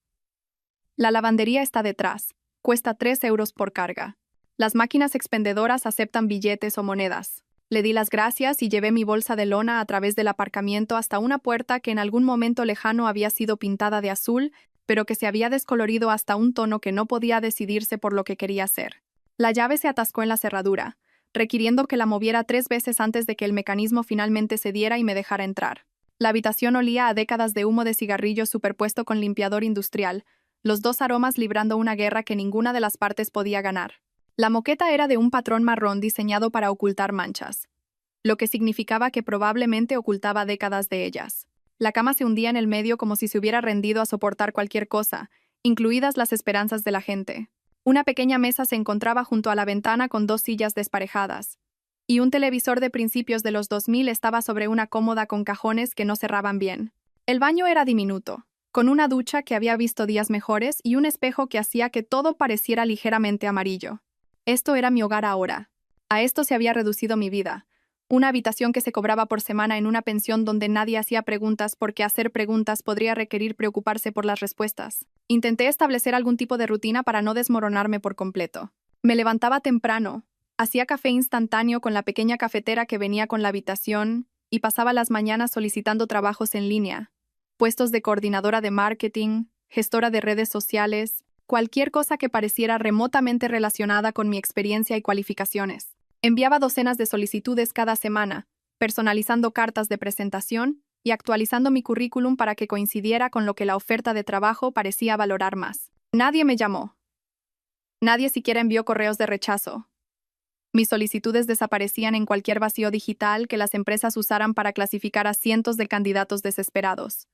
La lavandería está detrás. Cuesta 3 euros por carga. Las máquinas expendedoras aceptan billetes o monedas. Le di las gracias y llevé mi bolsa de lona a través del aparcamiento hasta una puerta que en algún momento lejano había sido pintada de azul, pero que se había descolorido hasta un tono que no podía decidirse por lo que quería hacer. La llave se atascó en la cerradura, requiriendo que la moviera 3 veces antes de que el mecanismo finalmente cediera y me dejara entrar. La habitación olía a décadas de humo de cigarrillo superpuesto con limpiador industrial, los dos aromas librando una guerra que ninguna de las partes podía ganar. La moqueta era de un patrón marrón diseñado para ocultar manchas, lo que significaba que probablemente ocultaba décadas de ellas. La cama se hundía en el medio como si se hubiera rendido a soportar cualquier cosa, incluidas las esperanzas de la gente. Una pequeña mesa se encontraba junto a la ventana con 2 sillas desparejadas, y un televisor de principios de los 2000 estaba sobre una cómoda con cajones que no cerraban bien. El baño era diminuto, con una ducha que había visto días mejores y un espejo que hacía que todo pareciera ligeramente amarillo. Esto era mi hogar ahora. A esto se había reducido mi vida. Una habitación que se cobraba por semana en una pensión donde nadie hacía preguntas porque hacer preguntas podría requerir preocuparse por las respuestas. Intenté establecer algún tipo de rutina para no desmoronarme por completo. Me levantaba temprano, hacía café instantáneo con la pequeña cafetera que venía con la habitación y pasaba las mañanas solicitando trabajos en línea, puestos de coordinadora de marketing, gestora de redes sociales, cualquier cosa que pareciera remotamente relacionada con mi experiencia y cualificaciones. Enviaba docenas de solicitudes cada semana, personalizando cartas de presentación y actualizando mi currículum para que coincidiera con lo que la oferta de trabajo parecía valorar más. Nadie me llamó. Nadie siquiera envió correos de rechazo. Mis solicitudes desaparecían en cualquier vacío digital que las empresas usaran para clasificar a cientos de candidatos desesperados.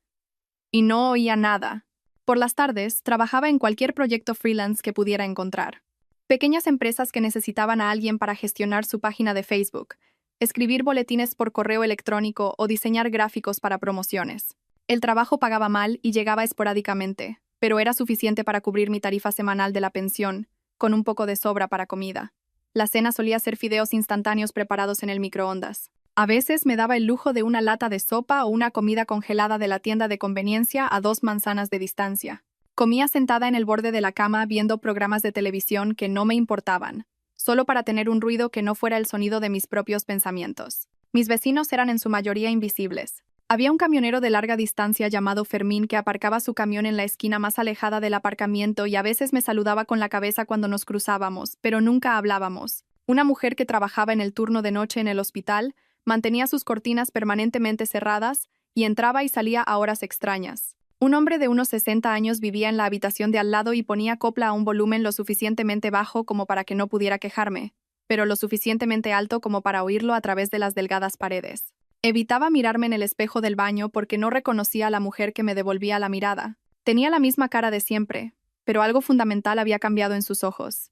Y no oía nada. Por las tardes, trabajaba en cualquier proyecto freelance que pudiera encontrar. Pequeñas empresas que necesitaban a alguien para gestionar su página de Facebook, escribir boletines por correo electrónico o diseñar gráficos para promociones. El trabajo pagaba mal y llegaba esporádicamente, pero era suficiente para cubrir mi tarifa semanal de la pensión, con un poco de sobra para comida. La cena solía ser fideos instantáneos preparados en el microondas. A veces me daba el lujo de una lata de sopa o una comida congelada de la tienda de conveniencia a 2 manzanas de distancia. Comía sentada en el borde de la cama viendo programas de televisión que no me importaban, solo para tener un ruido que no fuera el sonido de mis propios pensamientos. Mis vecinos eran en su mayoría invisibles. Había un camionero de larga distancia llamado Fermín que aparcaba su camión en la esquina más alejada del aparcamiento y a veces me saludaba con la cabeza cuando nos cruzábamos, pero nunca hablábamos. Una mujer que trabajaba en el turno de noche en el hospital mantenía sus cortinas permanentemente cerradas y entraba y salía a horas extrañas. Un hombre de unos 60 años vivía en la habitación de al lado y ponía copla a un volumen lo suficientemente bajo como para que no pudiera quejarme, pero lo suficientemente alto como para oírlo a través de las delgadas paredes. Evitaba mirarme en el espejo del baño porque no reconocía a la mujer que me devolvía la mirada. Tenía la misma cara de siempre, pero algo fundamental había cambiado en sus ojos.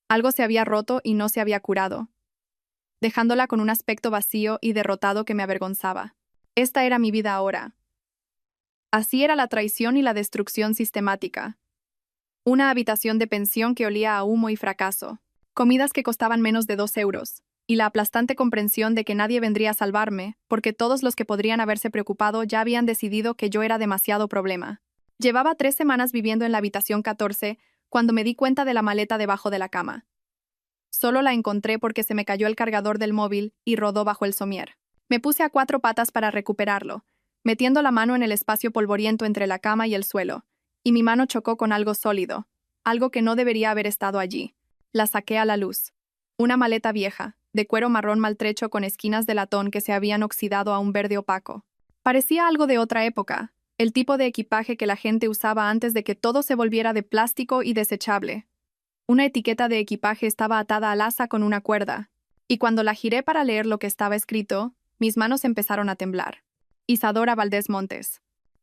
Algo se había roto y no se había curado, dejándola con un aspecto vacío y derrotado que me avergonzaba. Esta era mi vida ahora. Así era la traición y la destrucción sistemática. Una habitación de pensión que olía a humo y fracaso. Comidas que costaban menos de 2 euros. Y la aplastante comprensión de que nadie vendría a salvarme, porque todos los que podrían haberse preocupado ya habían decidido que yo era demasiado problema. Llevaba 3 semanas viviendo en la habitación 14 cuando me di cuenta de la maleta debajo de la cama. Solo la encontré porque se me cayó el cargador del móvil y rodó bajo el somier. Me puse a 4 patas para recuperarlo, metiendo la mano en el espacio polvoriento entre la cama y el suelo, y mi mano chocó con algo sólido, algo que no debería haber estado allí. La saqué a la luz. Una maleta vieja, de cuero marrón maltrecho con esquinas de latón que se habían oxidado a un verde opaco. Parecía algo de otra época, el tipo de equipaje que la gente usaba antes de que todo se volviera de plástico y desechable. Una etiqueta de equipaje estaba atada al asa con una cuerda, y cuando la giré para leer lo que estaba escrito, mis manos empezaron a temblar. Isadora Valdés Montes.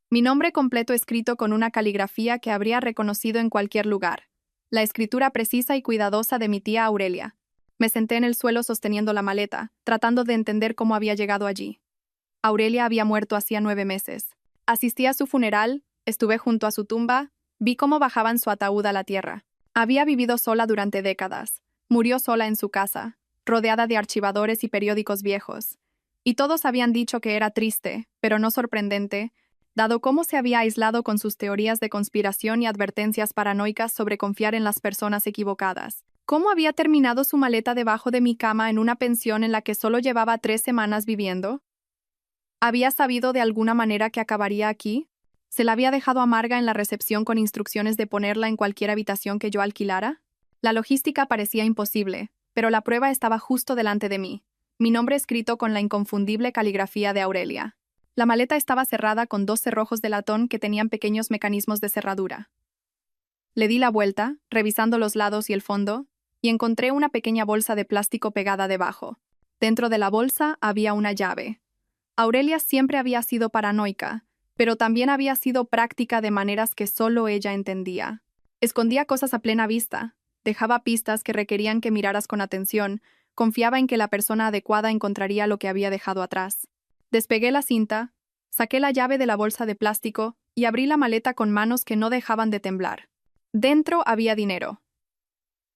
Mi nombre completo escrito con una caligrafía que habría reconocido en cualquier lugar. La escritura precisa y cuidadosa de mi tía Aurelia. Me senté en el suelo sosteniendo la maleta, tratando de entender cómo había llegado allí. Aurelia había muerto hacía 9 meses. Asistí a su funeral, estuve junto a su tumba, vi cómo bajaban su ataúd a la tierra. Había vivido sola durante décadas. Murió sola en su casa, rodeada de archivadores y periódicos viejos. Y todos habían dicho que era triste, pero no sorprendente, dado cómo se había aislado con sus teorías de conspiración y advertencias paranoicas sobre confiar en las personas equivocadas. ¿Cómo había terminado su maleta debajo de mi cama en una pensión en la que solo llevaba 3 semanas viviendo? ¿Había sabido de alguna manera que acabaría aquí? ¿Se la había dejado amarga en la recepción con instrucciones de ponerla en cualquier habitación que yo alquilara? La logística parecía imposible, pero la prueba estaba justo delante de mí. Mi nombre escrito con la inconfundible caligrafía de Aurelia. La maleta estaba cerrada con 2 cerrojos de latón que tenían pequeños mecanismos de cerradura. Le di la vuelta, revisando los lados y el fondo, y encontré una pequeña bolsa de plástico pegada debajo. Dentro de la bolsa había una llave. Aurelia siempre había sido paranoica, pero también había sido práctica de maneras que solo ella entendía. Escondía cosas a plena vista, dejaba pistas que requerían que miraras con atención, confiaba en que la persona adecuada encontraría lo que había dejado atrás. Despegué la cinta, saqué la llave de la bolsa de plástico y abrí la maleta con manos que no dejaban de temblar. Dentro había dinero.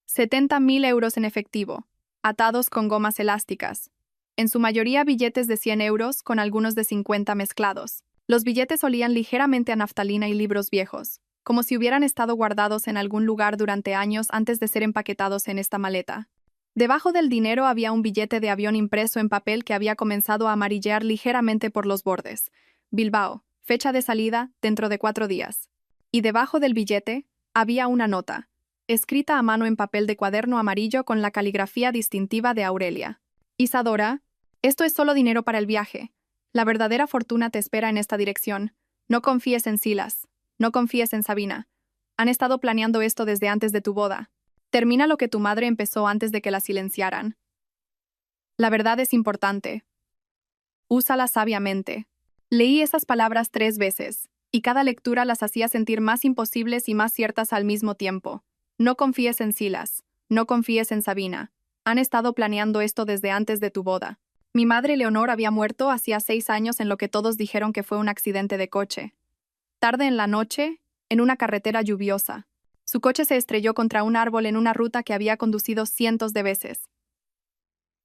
70.000 euros en efectivo, atados con gomas elásticas. En su mayoría billetes de 100 euros con algunos de 50 mezclados. Los billetes olían ligeramente a naftalina y libros viejos, como si hubieran estado guardados en algún lugar durante años antes de ser empaquetados en esta maleta. Debajo del dinero había un billete de avión impreso en papel que había comenzado a amarillear ligeramente por los bordes. Bilbao, fecha de salida, dentro de 4 días. Y debajo del billete había una nota, escrita a mano en papel de cuaderno amarillo con la caligrafía distintiva de Aurelia. Isadora, esto es solo dinero para el viaje. La verdadera fortuna te espera en esta dirección. No confíes en Silas. No confíes en Sabina. Han estado planeando esto desde antes de tu boda. Termina lo que tu madre empezó antes de que la silenciaran. La verdad es importante. Úsala sabiamente. Leí esas palabras 3 veces, y cada lectura las hacía sentir más imposibles y más ciertas al mismo tiempo. No confíes en Silas. No confíes en Sabina. Han estado planeando esto desde antes de tu boda. Mi madre Leonor había muerto hacía 6 años en lo que todos dijeron que fue un accidente de coche. Tarde en la noche, en una carretera lluviosa. Su coche se estrelló contra un árbol en una ruta que había conducido cientos de veces.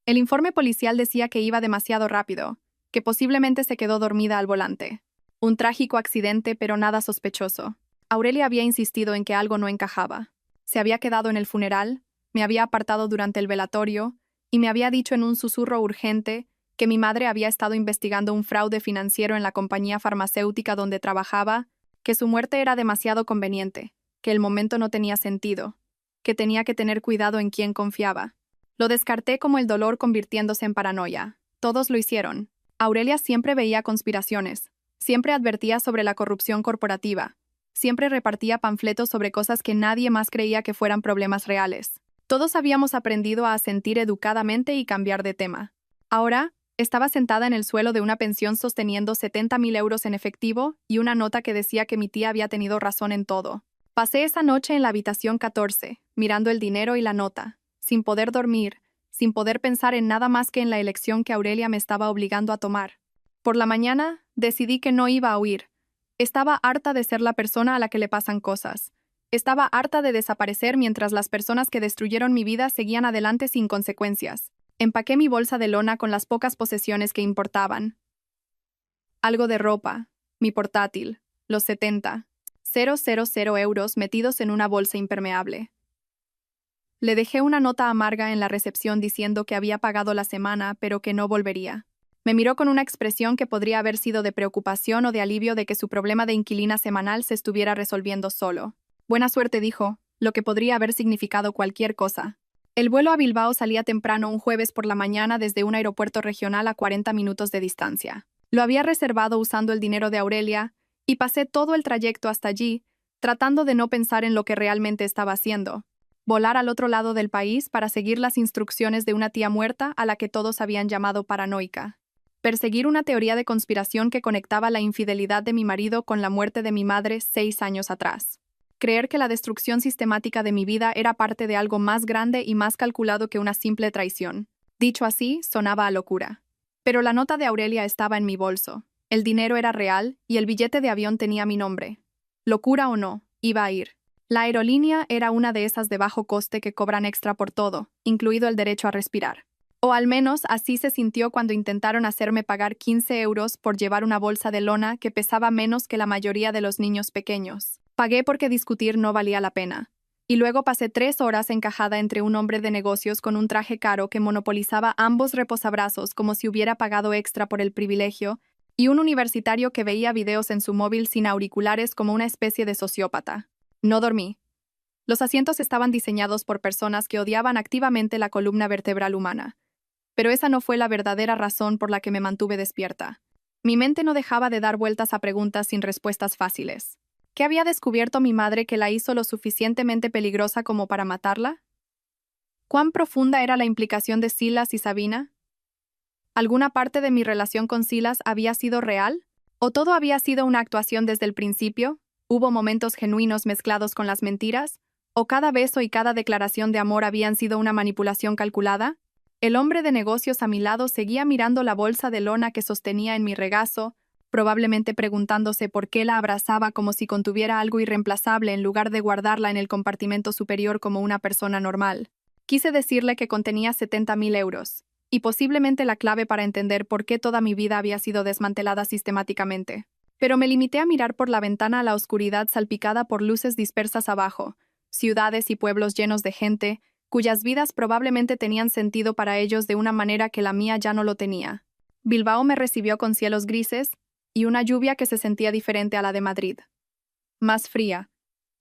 El informe policial decía que iba demasiado rápido, que posiblemente se quedó dormida al volante. Un trágico accidente, pero nada sospechoso. Aurelia había insistido en que algo no encajaba. Se había quedado en el funeral, me había apartado durante el velatorio, y me había dicho en un susurro urgente que mi madre había estado investigando un fraude financiero en la compañía farmacéutica donde trabajaba, que su muerte era demasiado conveniente, que el momento no tenía sentido, que tenía que tener cuidado en quién confiaba. Lo descarté como el dolor convirtiéndose en paranoia. Todos lo hicieron. Aurelia siempre veía conspiraciones, siempre advertía sobre la corrupción corporativa, siempre repartía panfletos sobre cosas que nadie más creía que fueran problemas reales. Todos habíamos aprendido a asentir educadamente y cambiar de tema. Ahora, estaba sentada en el suelo de una pensión sosteniendo 70.000 euros en efectivo y una nota que decía que mi tía había tenido razón en todo. Pasé esa noche en la habitación 14, mirando el dinero y la nota, sin poder dormir, sin poder pensar en nada más que en la elección que Aurelia me estaba obligando a tomar. Por la mañana, decidí que no iba a huir. Estaba harta de ser la persona a la que le pasan cosas. Estaba harta de desaparecer mientras las personas que destruyeron mi vida seguían adelante sin consecuencias. Empaqué mi bolsa de lona con las pocas posesiones que importaban. Algo de ropa, mi portátil, los 70,000 euros metidos en una bolsa impermeable. Le dejé una nota amarga en la recepción diciendo que había pagado la semana, pero que no volvería. Me miró con una expresión que podría haber sido de preocupación o de alivio de que su problema de inquilina semanal se estuviera resolviendo solo. Buena suerte, dijo, lo que podría haber significado cualquier cosa. El vuelo a Bilbao salía temprano un jueves por la mañana desde un aeropuerto regional a 40 minutos de distancia. Lo había reservado usando el dinero de Aurelia, y pasé todo el trayecto hasta allí, tratando de no pensar en lo que realmente estaba haciendo. Volar al otro lado del país para seguir las instrucciones de una tía muerta a la que todos habían llamado paranoica. Perseguir una teoría de conspiración que conectaba la infidelidad de mi marido con la muerte de mi madre 6 años atrás. Creer que la destrucción sistemática de mi vida era parte de algo más grande y más calculado que una simple traición. Dicho así, sonaba a locura. Pero la nota de Aurelia estaba en mi bolso. El dinero era real y el billete de avión tenía mi nombre. Locura o no, iba a ir. La aerolínea era una de esas de bajo coste que cobran extra por todo, incluido el derecho a respirar. O al menos así se sintió cuando intentaron hacerme pagar 15 euros por llevar una bolsa de lona que pesaba menos que la mayoría de los niños pequeños. Pagué porque discutir no valía la pena. Y luego pasé 3 horas encajada entre un hombre de negocios con un traje caro que monopolizaba ambos reposabrazos como si hubiera pagado extra por el privilegio, y un universitario que veía videos en su móvil sin auriculares como una especie de sociópata. No dormí. Los asientos estaban diseñados por personas que odiaban activamente la columna vertebral humana. Pero esa no fue la verdadera razón por la que me mantuve despierta. Mi mente no dejaba de dar vueltas a preguntas sin respuestas fáciles. ¿Qué había descubierto mi madre que la hizo lo suficientemente peligrosa como para matarla? ¿Cuán profunda era la implicación de Silas y Sabina? ¿Alguna parte de mi relación con Silas había sido real? ¿O todo había sido una actuación desde el principio? ¿Hubo momentos genuinos mezclados con las mentiras? ¿O cada beso y cada declaración de amor habían sido una manipulación calculada? El hombre de negocios a mi lado seguía mirando la bolsa de lona que sostenía en mi regazo, probablemente preguntándose por qué la abrazaba como si contuviera algo irreemplazable en lugar de guardarla en el compartimento superior como una persona normal. Quise decirle que contenía 70.000 euros, y posiblemente la clave para entender por qué toda mi vida había sido desmantelada sistemáticamente. Pero me limité a mirar por la ventana a la oscuridad salpicada por luces dispersas abajo, ciudades y pueblos llenos de gente, cuyas vidas probablemente tenían sentido para ellos de una manera que la mía ya no lo tenía. Bilbao me recibió con cielos grises y una lluvia que se sentía diferente a la de Madrid. Más fría,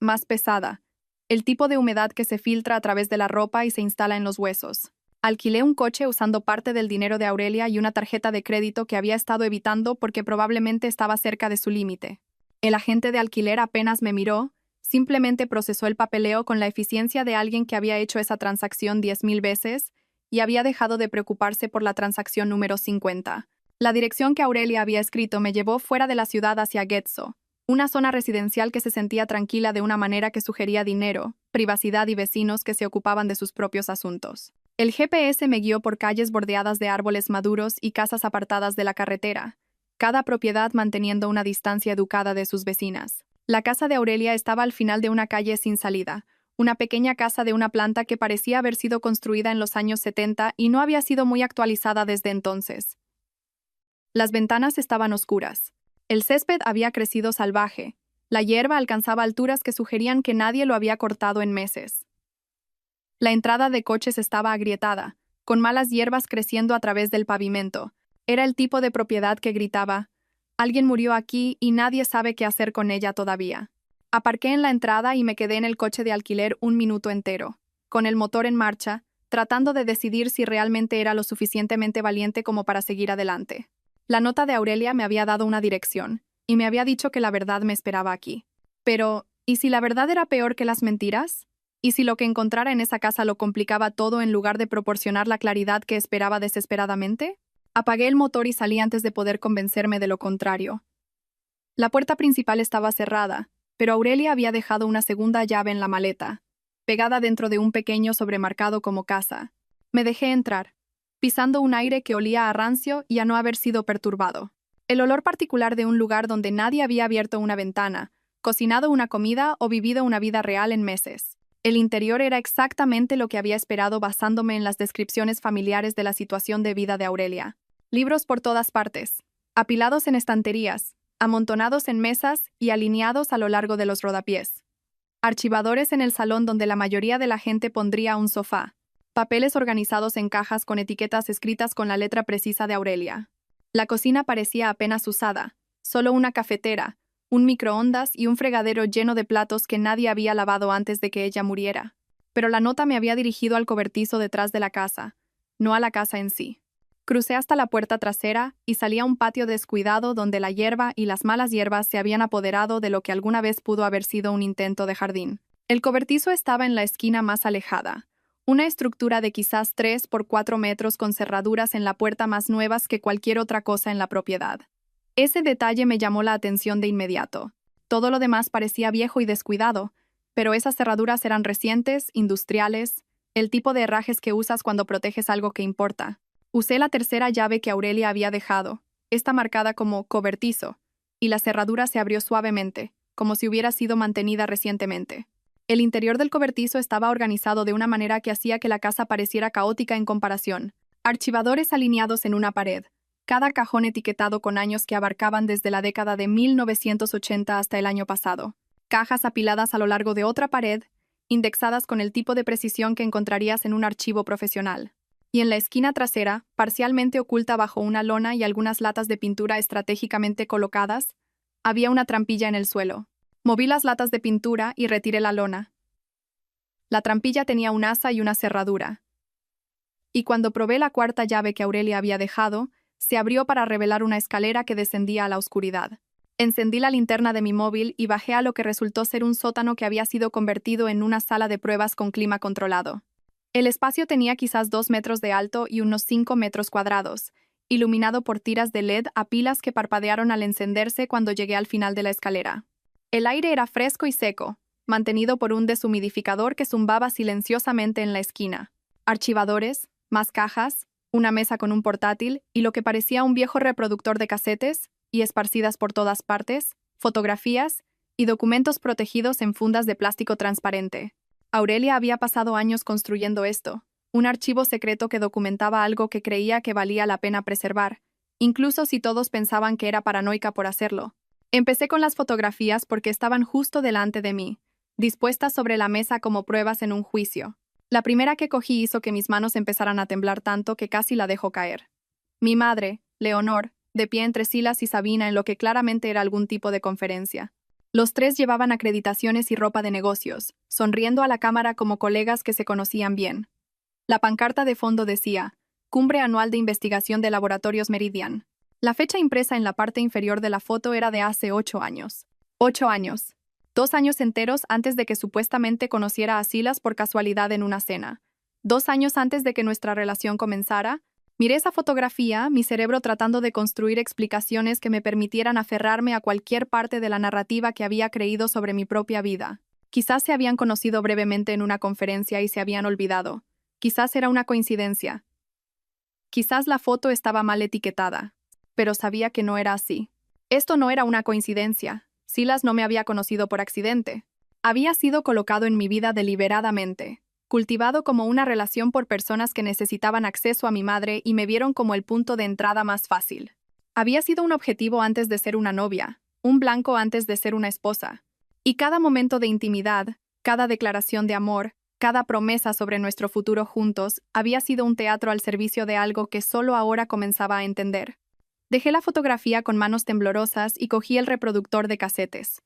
más pesada, el tipo de humedad que se filtra a través de la ropa y se instala en los huesos. Alquilé un coche usando parte del dinero de Aurelia y una tarjeta de crédito que había estado evitando porque probablemente estaba cerca de su límite. El agente de alquiler apenas me miró, simplemente procesó el papeleo con la eficiencia de alguien que había hecho esa transacción 10.000 veces y había dejado de preocuparse por la transacción número 50. La dirección que Aurelia había escrito me llevó fuera de la ciudad hacia Getxo, una zona residencial que se sentía tranquila de una manera que sugería dinero, privacidad y vecinos que se ocupaban de sus propios asuntos. El GPS me guió por calles bordeadas de árboles maduros y casas apartadas de la carretera, cada propiedad manteniendo una distancia educada de sus vecinas. La casa de Aurelia estaba al final de una calle sin salida, una pequeña casa de una planta que parecía haber sido construida en los años 70 y no había sido muy actualizada desde entonces. Las ventanas estaban oscuras. El césped había crecido salvaje. La hierba alcanzaba alturas que sugerían que nadie lo había cortado en meses. La entrada de coches estaba agrietada, con malas hierbas creciendo a través del pavimento. Era el tipo de propiedad que gritaba: «Alguien murió aquí y nadie sabe qué hacer con ella todavía». Aparqué en la entrada y me quedé en el coche de alquiler un minuto entero, con el motor en marcha, tratando de decidir si realmente era lo suficientemente valiente como para seguir adelante. La nota de Aurelia me había dado una dirección, y me había dicho que la verdad me esperaba aquí. Pero, ¿y si la verdad era peor que las mentiras? ¿Y si lo que encontrara en esa casa lo complicaba todo en lugar de proporcionar la claridad que esperaba desesperadamente? Apagué el motor y salí antes de poder convencerme de lo contrario. La puerta principal estaba cerrada, pero Aurelia había dejado una segunda llave en la maleta, pegada dentro de un pequeño sobremarcado como casa. Me dejé entrar, pisando un aire que olía a rancio y a no haber sido perturbado. El olor particular de un lugar donde nadie había abierto una ventana, cocinado una comida o vivido una vida real en meses. El interior era exactamente lo que había esperado basándome en las descripciones familiares de la situación de vida de Aurelia. Libros por todas partes, apilados en estanterías, amontonados en mesas y alineados a lo largo de los rodapiés. Archivadores en el salón donde la mayoría de la gente pondría un sofá. Papeles organizados en cajas con etiquetas escritas con la letra precisa de Aurelia. La cocina parecía apenas usada, solo una cafetera, un microondas y un fregadero lleno de platos que nadie había lavado antes de que ella muriera. Pero la nota me había dirigido al cobertizo detrás de la casa, no a la casa en sí. Crucé hasta la puerta trasera y salí a un patio descuidado donde la hierba y las malas hierbas se habían apoderado de lo que alguna vez pudo haber sido un intento de jardín. El cobertizo estaba en la esquina más alejada, una estructura de quizás 3 por 4 metros con cerraduras en la puerta más nuevas que cualquier otra cosa en la propiedad. Ese detalle me llamó la atención de inmediato. Todo lo demás parecía viejo y descuidado, pero esas cerraduras eran recientes, industriales, el tipo de herrajes que usas cuando proteges algo que importa. Usé la tercera llave que Aurelia había dejado, esta marcada como cobertizo, y la cerradura se abrió suavemente, como si hubiera sido mantenida recientemente. El interior del cobertizo estaba organizado de una manera que hacía que la casa pareciera caótica en comparación. Archivadores alineados en una pared, cada cajón etiquetado con años que abarcaban desde la década de 1980 hasta el año pasado. Cajas apiladas a lo largo de otra pared, indexadas con el tipo de precisión que encontrarías en un archivo profesional. Y en la esquina trasera, parcialmente oculta bajo una lona y algunas latas de pintura estratégicamente colocadas, había una trampilla en el suelo. Moví las latas de pintura y retiré la lona. La trampilla tenía un asa y una cerradura. Y cuando probé la cuarta llave que Aurelia había dejado, se abrió para revelar una escalera que descendía a la oscuridad. Encendí la linterna de mi móvil y bajé a lo que resultó ser un sótano que había sido convertido en una sala de pruebas con clima controlado. El espacio tenía quizás 2 metros de alto y unos 5 metros cuadrados, iluminado por tiras de LED a pilas que parpadearon al encenderse cuando llegué al final de la escalera. El aire era fresco y seco, mantenido por un deshumidificador que zumbaba silenciosamente en la esquina. Archivadores, más cajas, una mesa con un portátil y lo que parecía un viejo reproductor de casetes, y esparcidas por todas partes, fotografías y documentos protegidos en fundas de plástico transparente. Aurelia había pasado años construyendo esto, un archivo secreto que documentaba algo que creía que valía la pena preservar, incluso si todos pensaban que era paranoica por hacerlo. Empecé con las fotografías porque estaban justo delante de mí, dispuestas sobre la mesa como pruebas en un juicio. La primera que cogí hizo que mis manos empezaran a temblar tanto que casi la dejó caer. Mi madre, Leonor, de pie entre Silas y Sabina en lo que claramente era algún tipo de conferencia. Los tres llevaban acreditaciones y ropa de negocios, sonriendo a la cámara como colegas que se conocían bien. La pancarta de fondo decía, Cumbre Anual de Investigación de Laboratorios Meridian. La fecha impresa en la parte inferior de la foto era de hace 8 años. 8 años. 2 años enteros antes de que supuestamente conociera a Silas por casualidad en una cena. 2 años antes de que nuestra relación comenzara, miré esa fotografía, mi cerebro tratando de construir explicaciones que me permitieran aferrarme a cualquier parte de la narrativa que había creído sobre mi propia vida. Quizás se habían conocido brevemente en una conferencia y se habían olvidado. Quizás era una coincidencia. Quizás la foto estaba mal etiquetada. Pero sabía que no era así. Esto no era una coincidencia. Silas no me había conocido por accidente. Había sido colocado en mi vida deliberadamente, cultivado como una relación por personas que necesitaban acceso a mi madre y me vieron como el punto de entrada más fácil. Había sido un objetivo antes de ser una novia, un blanco antes de ser una esposa. Y cada momento de intimidad, cada declaración de amor, cada promesa sobre nuestro futuro juntos, había sido un teatro al servicio de algo que solo ahora comenzaba a entender. Dejé la fotografía con manos temblorosas y cogí el reproductor de casetes.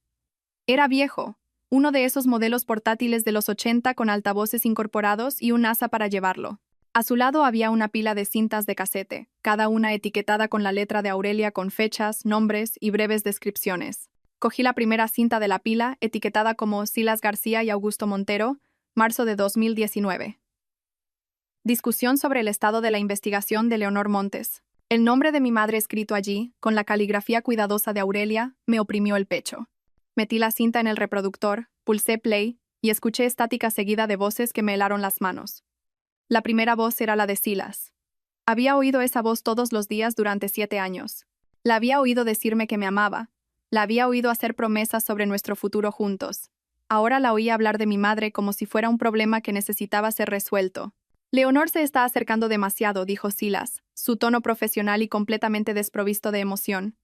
Era viejo, uno de esos modelos portátiles de los 80 con altavoces incorporados y un asa para llevarlo. A su lado había una pila de cintas de casete, cada una etiquetada con la letra de Aurelia con fechas, nombres y breves descripciones. Cogí la primera cinta de la pila, etiquetada como Silas García y Augusto Montero, marzo de 2019. Discusión sobre el estado de la investigación de Leonor Montes. El nombre de mi madre escrito allí, con la caligrafía cuidadosa de Aurelia, me oprimió el pecho. Metí la cinta en el reproductor, pulsé play y escuché estática seguida de voces que me helaron las manos. La primera voz era la de Silas. Había oído esa voz todos los días durante 7 años. La había oído decirme que me amaba. La había oído hacer promesas sobre nuestro futuro juntos. Ahora la oía hablar de mi madre como si fuera un problema que necesitaba ser resuelto. Leonor se está acercando demasiado, dijo Silas, su tono profesional y completamente desprovisto de emoción.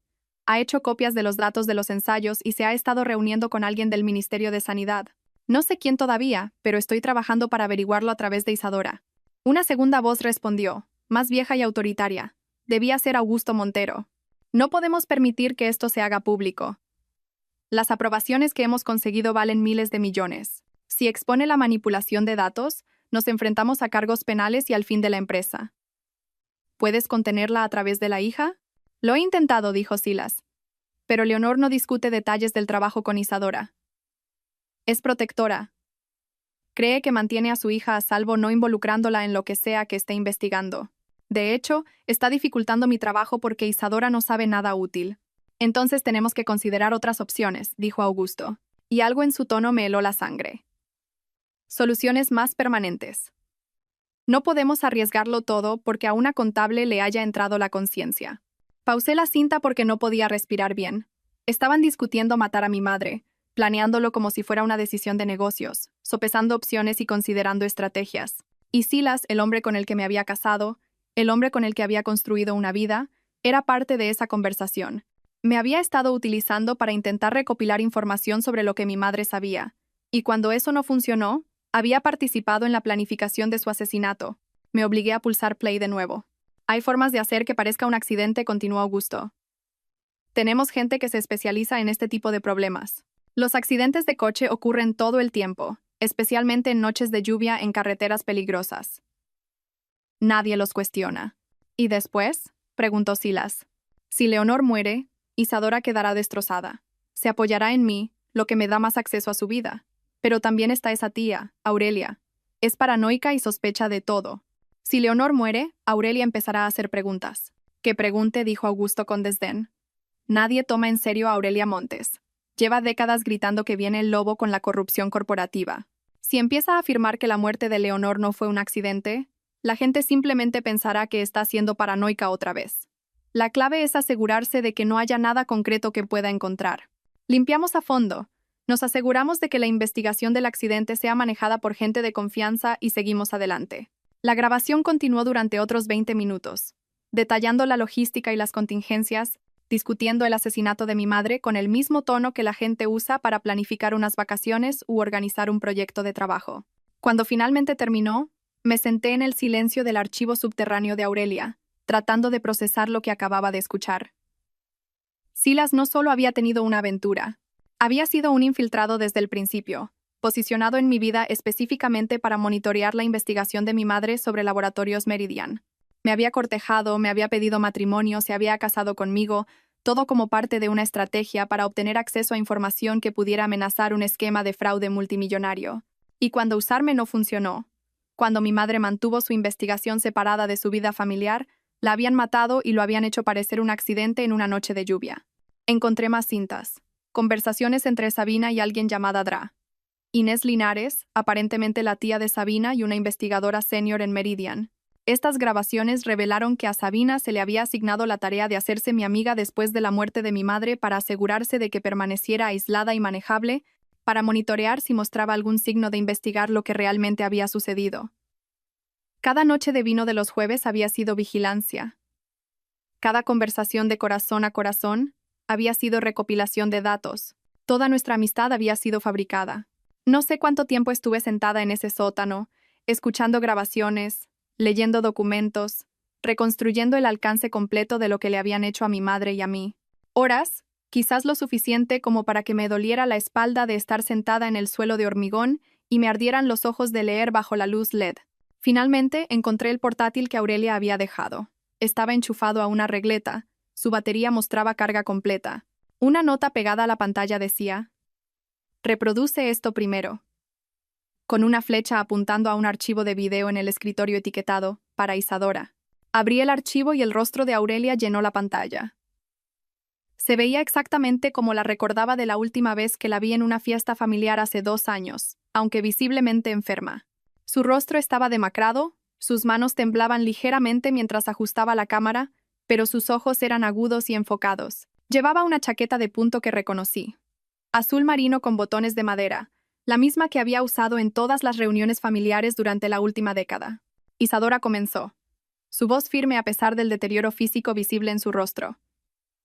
Ha hecho copias de los datos de los ensayos y se ha estado reuniendo con alguien del Ministerio de Sanidad. No sé quién todavía, pero estoy trabajando para averiguarlo a través de Isadora. Una segunda voz respondió, más vieja y autoritaria. Debía ser Augusto Montero. No podemos permitir que esto se haga público. Las aprobaciones que hemos conseguido valen miles de millones. Si expone la manipulación de datos, nos enfrentamos a cargos penales y al fin de la empresa. ¿Puedes contenerla a través de la hija? Lo he intentado, dijo Silas. Pero Leonor no discute detalles del trabajo con Isadora. Es protectora. Cree que mantiene a su hija a salvo no involucrándola en lo que sea que esté investigando. De hecho, está dificultando mi trabajo porque Isadora no sabe nada útil. Entonces tenemos que considerar otras opciones, dijo Augusto, y algo en su tono me heló la sangre. Soluciones más permanentes. No podemos arriesgarlo todo porque a una contable le haya entrado la conciencia. Pausé la cinta porque no podía respirar bien. Estaban discutiendo matar a mi madre, planeándolo como si fuera una decisión de negocios, sopesando opciones y considerando estrategias. Y Silas, el hombre con el que me había casado, el hombre con el que había construido una vida, era parte de esa conversación. Me había estado utilizando para intentar recopilar información sobre lo que mi madre sabía, y cuando eso no funcionó, había participado en la planificación de su asesinato. Me obligué a pulsar play de nuevo. Hay formas de hacer que parezca un accidente, continuó Augusto. Tenemos gente que se especializa en este tipo de problemas. Los accidentes de coche ocurren todo el tiempo, especialmente en noches de lluvia en carreteras peligrosas. Nadie los cuestiona. ¿Y después?, preguntó Silas. Si Leonor muere, Isadora quedará destrozada. Se apoyará en mí, lo que me da más acceso a su vida. Pero también está esa tía, Aurelia. Es paranoica y sospecha de todo. Si Leonor muere, Aurelia empezará a hacer preguntas. Que pregunte, dijo Augusto con desdén. Nadie toma en serio a Aurelia Montes. Lleva décadas gritando que viene el lobo con la corrupción corporativa. Si empieza a afirmar que la muerte de Leonor no fue un accidente, la gente simplemente pensará que está siendo paranoica otra vez. La clave es asegurarse de que no haya nada concreto que pueda encontrar. Limpiamos a fondo. Nos aseguramos de que la investigación del accidente sea manejada por gente de confianza y seguimos adelante. La grabación continuó durante otros 20 minutos, detallando la logística y las contingencias, discutiendo el asesinato de mi madre con el mismo tono que la gente usa para planificar unas vacaciones u organizar un proyecto de trabajo. Cuando finalmente terminó, me senté en el silencio del archivo subterráneo de Aurelia, tratando de procesar lo que acababa de escuchar. Silas no solo había tenido una aventura, había sido un infiltrado desde el principio, posicionado en mi vida específicamente para monitorear la investigación de mi madre sobre Laboratorios Meridian. Me había cortejado, me había pedido matrimonio, se había casado conmigo, todo como parte de una estrategia para obtener acceso a información que pudiera amenazar un esquema de fraude multimillonario. Y cuando usarme no funcionó, cuando mi madre mantuvo su investigación separada de su vida familiar, la habían matado y lo habían hecho parecer un accidente en una noche de lluvia. Encontré más cintas. Conversaciones entre Sabina y alguien llamada Dra. Inés Linares, aparentemente la tía de Sabina y una investigadora senior en Meridian. Estas grabaciones revelaron que a Sabina se le había asignado la tarea de hacerse mi amiga después de la muerte de mi madre para asegurarse de que permaneciera aislada y manejable, para monitorear si mostraba algún signo de investigar lo que realmente había sucedido. Cada noche de vino de los jueves había sido vigilancia. Cada conversación de corazón a corazón había sido recopilación de datos. Toda nuestra amistad había sido fabricada. No sé cuánto tiempo estuve sentada en ese sótano, escuchando grabaciones, leyendo documentos, reconstruyendo el alcance completo de lo que le habían hecho a mi madre y a mí. Horas, quizás lo suficiente como para que me doliera la espalda de estar sentada en el suelo de hormigón y me ardieran los ojos de leer bajo la luz LED. Finalmente encontré el portátil que Aurelia había dejado. Estaba enchufado a una regleta. Su batería mostraba carga completa. Una nota pegada a la pantalla decía: reproduce esto primero. Con una flecha apuntando a un archivo de video en el escritorio etiquetado, para Isadora. Abrí el archivo y el rostro de Aurelia llenó la pantalla. Se veía exactamente como la recordaba de la última vez que la vi en una fiesta familiar hace 2 años, aunque visiblemente enferma. Su rostro estaba demacrado, sus manos temblaban ligeramente mientras ajustaba la cámara, pero sus ojos eran agudos y enfocados. Llevaba una chaqueta de punto que reconocí. Azul marino con botones de madera, la misma que había usado en todas las reuniones familiares durante la última década. Isadora comenzó, su voz firme a pesar del deterioro físico visible en su rostro.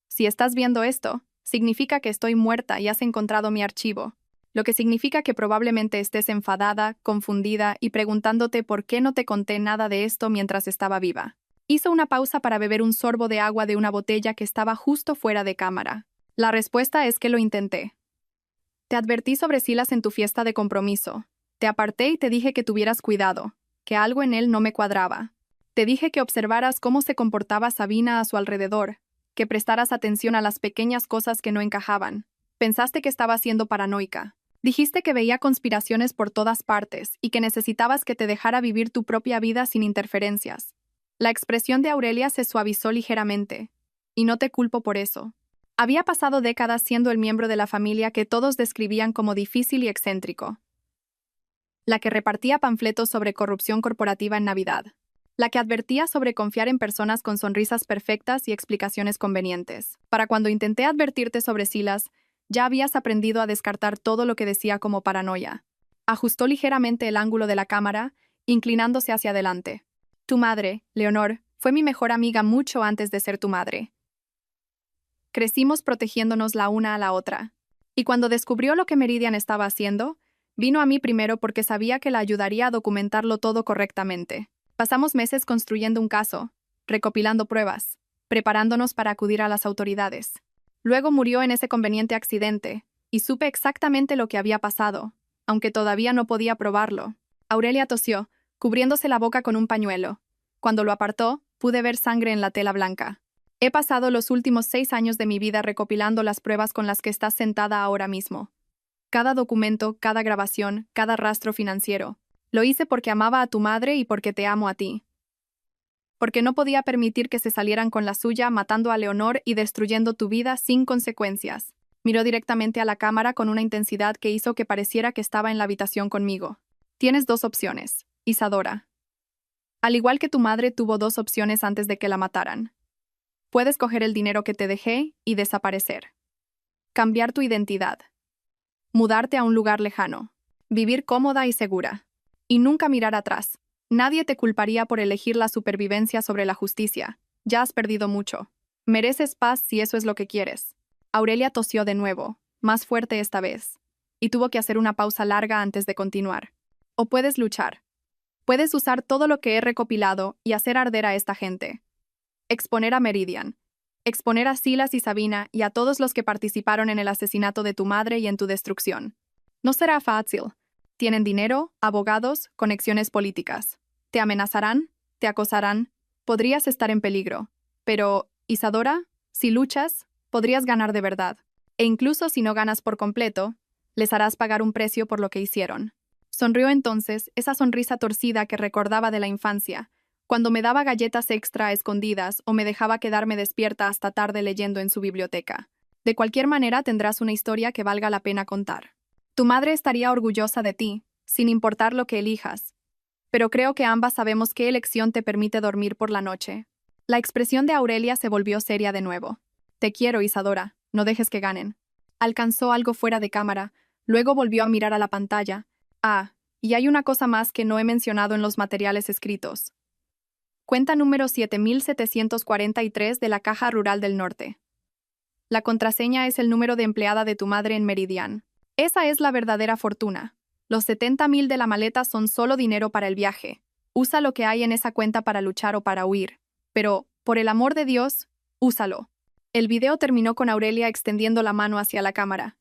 Si estás viendo esto, significa que estoy muerta y has encontrado mi archivo, lo que significa que probablemente estés enfadada, confundida y preguntándote por qué no te conté nada de esto mientras estaba viva. Hizo una pausa para beber un sorbo de agua de una botella que estaba justo fuera de cámara. La respuesta es que lo intenté. Te advertí sobre Silas en tu fiesta de compromiso. Te aparté y te dije que tuvieras cuidado, que algo en él no me cuadraba. Te dije que observaras cómo se comportaba Sabina a su alrededor, que prestaras atención a las pequeñas cosas que no encajaban. Pensaste que estaba siendo paranoica. Dijiste que veía conspiraciones por todas partes y que necesitabas que te dejara vivir tu propia vida sin interferencias. La expresión de Aurelia se suavizó ligeramente, y no te culpo por eso. Había pasado décadas siendo el miembro de la familia que todos describían como difícil y excéntrico. La que repartía panfletos sobre corrupción corporativa en Navidad. La que advertía sobre confiar en personas con sonrisas perfectas y explicaciones convenientes. Para cuando intenté advertirte sobre Silas, ya habías aprendido a descartar todo lo que decía como paranoia. Ajustó ligeramente el ángulo de la cámara, inclinándose hacia adelante. Tu madre, Leonor, fue mi mejor amiga mucho antes de ser tu madre. Crecimos protegiéndonos la una a la otra. Y cuando descubrió lo que Meridian estaba haciendo, vino a mí primero porque sabía que la ayudaría a documentarlo todo correctamente. Pasamos meses construyendo un caso, recopilando pruebas, preparándonos para acudir a las autoridades. Luego murió en ese conveniente accidente, y supe exactamente lo que había pasado, aunque todavía no podía probarlo. Aurelia tosió, cubriéndose la boca con un pañuelo. Cuando lo apartó, pude ver sangre en la tela blanca. He pasado los últimos 6 años de mi vida recopilando las pruebas con las que estás sentada ahora mismo. Cada documento, cada grabación, cada rastro financiero. Lo hice porque amaba a tu madre y porque te amo a ti. Porque no podía permitir que se salieran con la suya, matando a Leonor y destruyendo tu vida sin consecuencias. Miró directamente a la cámara con una intensidad que hizo que pareciera que estaba en la habitación conmigo. Tienes 2 opciones, Isadora. Al igual que tu madre tuvo 2 opciones antes de que la mataran. Puedes coger el dinero que te dejé y desaparecer. Cambiar tu identidad. Mudarte a un lugar lejano. Vivir cómoda y segura. Y nunca mirar atrás. Nadie te culparía por elegir la supervivencia sobre la justicia. Ya has perdido mucho. Mereces paz si eso es lo que quieres. Aurelia tosió de nuevo, más fuerte esta vez, y tuvo que hacer una pausa larga antes de continuar. O puedes luchar. Puedes usar todo lo que he recopilado y hacer arder a esta gente. Exponer a Meridian. Exponer a Silas y Sabina y a todos los que participaron en el asesinato de tu madre y en tu destrucción. No será fácil. Tienen dinero, abogados, conexiones políticas. Te amenazarán, te acosarán, podrías estar en peligro. Pero, Isadora, si luchas, podrías ganar de verdad. E incluso si no ganas por completo, les harás pagar un precio por lo que hicieron. Sonrió entonces, esa sonrisa torcida que recordaba de la infancia, cuando me daba galletas extra a escondidas o me dejaba quedarme despierta hasta tarde leyendo en su biblioteca. De cualquier manera tendrás una historia que valga la pena contar. Tu madre estaría orgullosa de ti, sin importar lo que elijas. Pero creo que ambas sabemos qué elección te permite dormir por la noche. La expresión de Aurelia se volvió seria de nuevo. Te quiero, Isadora, no dejes que ganen. Alcanzó algo fuera de cámara, luego volvió a mirar a la pantalla. Ah, y hay una cosa más que no he mencionado en los materiales escritos. Cuenta número 7743 de la Caja Rural del Norte. La contraseña es el número de empleada de tu madre en Meridian. Esa es la verdadera fortuna. Los 70,000 de la maleta son solo dinero para el viaje. Usa lo que hay en esa cuenta para luchar o para huir. Pero, por el amor de Dios, úsalo. El video terminó con Aurelia extendiendo la mano hacia la cámara.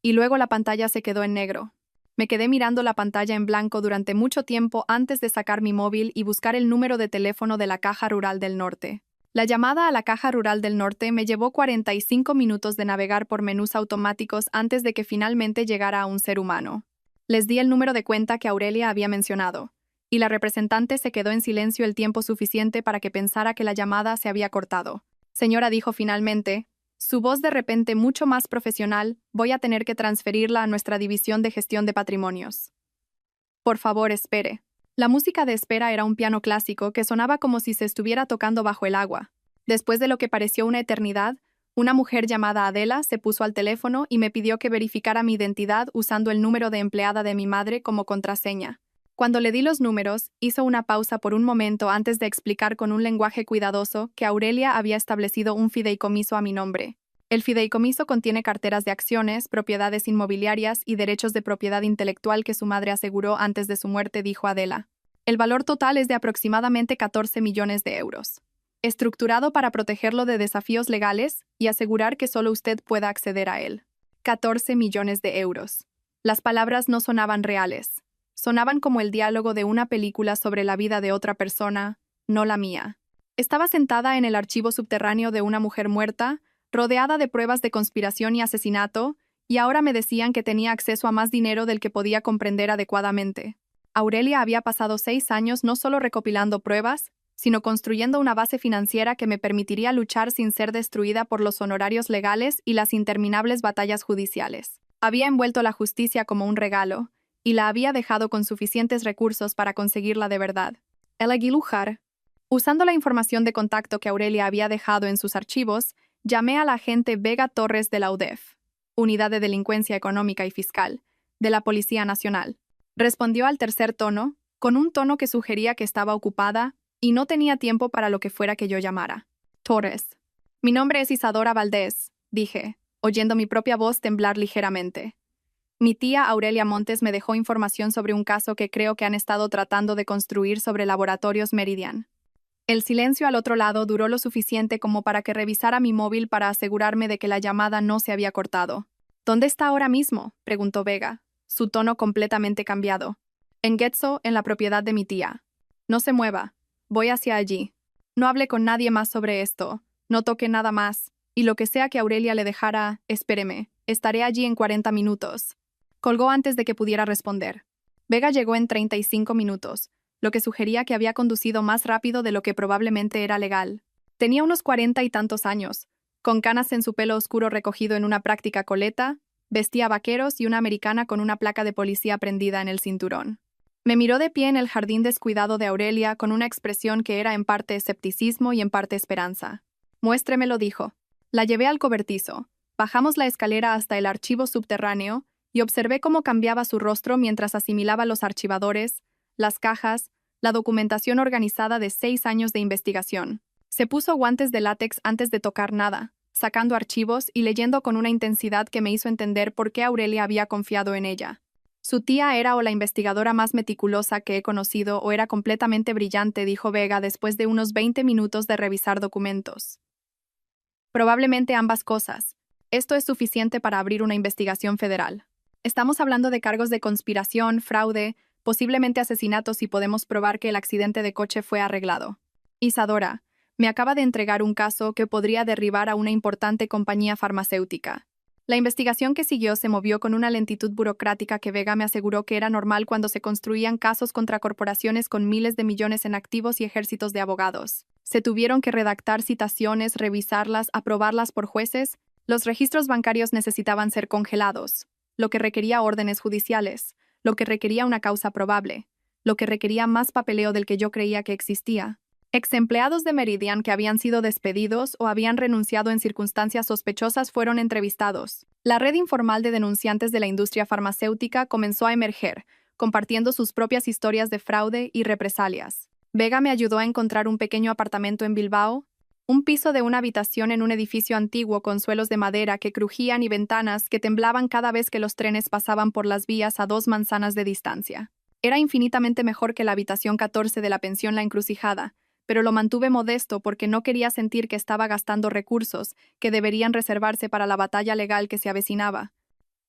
Y luego la pantalla se quedó en negro. Me quedé mirando la pantalla en blanco durante mucho tiempo antes de sacar mi móvil y buscar el número de teléfono de la Caja Rural del Norte. La llamada a la Caja Rural del Norte me llevó 45 minutos de navegar por menús automáticos antes de que finalmente llegara a un ser humano. Les di el número de cuenta que Aurelia había mencionado, y la representante se quedó en silencio el tiempo suficiente para que pensara que la llamada se había cortado. Señora, dijo finalmente, su voz de repente mucho más profesional, voy a tener que transferirla a nuestra división de gestión de patrimonios. Por favor, espere. La música de espera era un piano clásico que sonaba como si se estuviera tocando bajo el agua. Después de lo que pareció una eternidad, Una mujer llamada Adela se puso al teléfono y me pidió que verificara mi identidad usando el número de empleada de mi madre como contraseña. Cuando le di los números, hizo una pausa por un momento antes de explicar con un lenguaje cuidadoso que Aurelia había establecido un fideicomiso a mi nombre. El fideicomiso contiene carteras de acciones, propiedades inmobiliarias y derechos de propiedad intelectual que su madre aseguró antes de su muerte, dijo Adela. El valor total es de aproximadamente 14 millones de euros. Estructurado para protegerlo de desafíos legales y asegurar que solo usted pueda acceder a él. 14 millones de euros. Las palabras no sonaban reales. Sonaban como el diálogo de una película sobre la vida de otra persona, no la mía. Estaba sentada en el archivo subterráneo de una mujer muerta, rodeada de pruebas de conspiración y asesinato, y ahora me decían que tenía acceso a más dinero del que podía comprender adecuadamente. Aurelia había pasado 6 años no solo recopilando pruebas, sino construyendo una base financiera que me permitiría luchar sin ser destruida por los honorarios legales y las interminables batallas judiciales. Había envuelto la justicia como un regalo, y la había dejado con suficientes recursos para conseguirla de verdad. Elegí luchar. Usando la información de contacto que Aurelia había dejado en sus archivos, llamé a la agente Vega Torres de la UDEF, Unidad de Delincuencia Económica y Fiscal, de la Policía Nacional. Respondió al tercer tono, con un tono que sugería que estaba ocupada y no tenía tiempo para lo que fuera que yo llamara. Torres. Mi nombre es Isadora Valdés, dije, oyendo mi propia voz temblar ligeramente. Mi tía Aurelia Montes me dejó información sobre un caso que creo que han estado tratando de construir sobre Laboratorios Meridian. El silencio al otro lado duró lo suficiente como para que revisara mi móvil para asegurarme de que la llamada no se había cortado. ¿Dónde está ahora mismo?, preguntó Vega, su tono completamente cambiado. En Getxo, en la propiedad de mi tía. No se mueva. Voy hacia allí. No hable con nadie más sobre esto. No toque nada más. Y lo que sea que Aurelia le dejara, espéreme. Estaré allí en 40 minutos. Colgó antes de que pudiera responder. Vega llegó en 35 minutos, lo que sugería que había conducido más rápido de lo que probablemente era legal. Tenía unos 40 y tantos años, con canas en su pelo oscuro recogido en una práctica coleta, vestía vaqueros y una americana con una placa de policía prendida en el cinturón. Me miró de pie en el jardín descuidado de Aurelia con una expresión que era en parte escepticismo y en parte esperanza. Muéstremelo, dijo. La llevé al cobertizo. Bajamos la escalera hasta el archivo subterráneo y observé cómo cambiaba su rostro mientras asimilaba los archivadores, las cajas, la documentación organizada de 6 años de investigación. Se puso guantes de látex antes de tocar nada, sacando archivos y leyendo con una intensidad que me hizo entender por qué Aurelia había confiado en ella. Su tía era o la investigadora más meticulosa que he conocido o era completamente brillante, dijo Vega después de unos 20 minutos de revisar documentos. Probablemente ambas cosas. Esto es suficiente para abrir una investigación federal. Estamos hablando de cargos de conspiración, fraude, posiblemente asesinatos, y podemos probar que el accidente de coche fue arreglado. Isadora, me acaba de entregar un caso que podría derribar a una importante compañía farmacéutica. La investigación que siguió se movió con una lentitud burocrática que Vega me aseguró que era normal cuando se construían casos contra corporaciones con miles de millones en activos y ejércitos de abogados. Se tuvieron que redactar citaciones, revisarlas, aprobarlas por jueces. Los registros bancarios necesitaban ser congelados, lo que requería órdenes judiciales, lo que requería una causa probable, lo que requería más papeleo del que yo creía que existía. Ex-empleados de Meridian que habían sido despedidos o habían renunciado en circunstancias sospechosas fueron entrevistados. La red informal de denunciantes de la industria farmacéutica comenzó a emerger, compartiendo sus propias historias de fraude y represalias. Vega me ayudó a encontrar un pequeño apartamento en Bilbao, un piso de una habitación en un edificio antiguo con suelos de madera que crujían y ventanas que temblaban cada vez que los trenes pasaban por las vías a 2 manzanas de distancia. Era infinitamente mejor que la habitación 14 de la pensión La Encrucijada, pero lo mantuve modesto porque no quería sentir que estaba gastando recursos que deberían reservarse para la batalla legal que se avecinaba.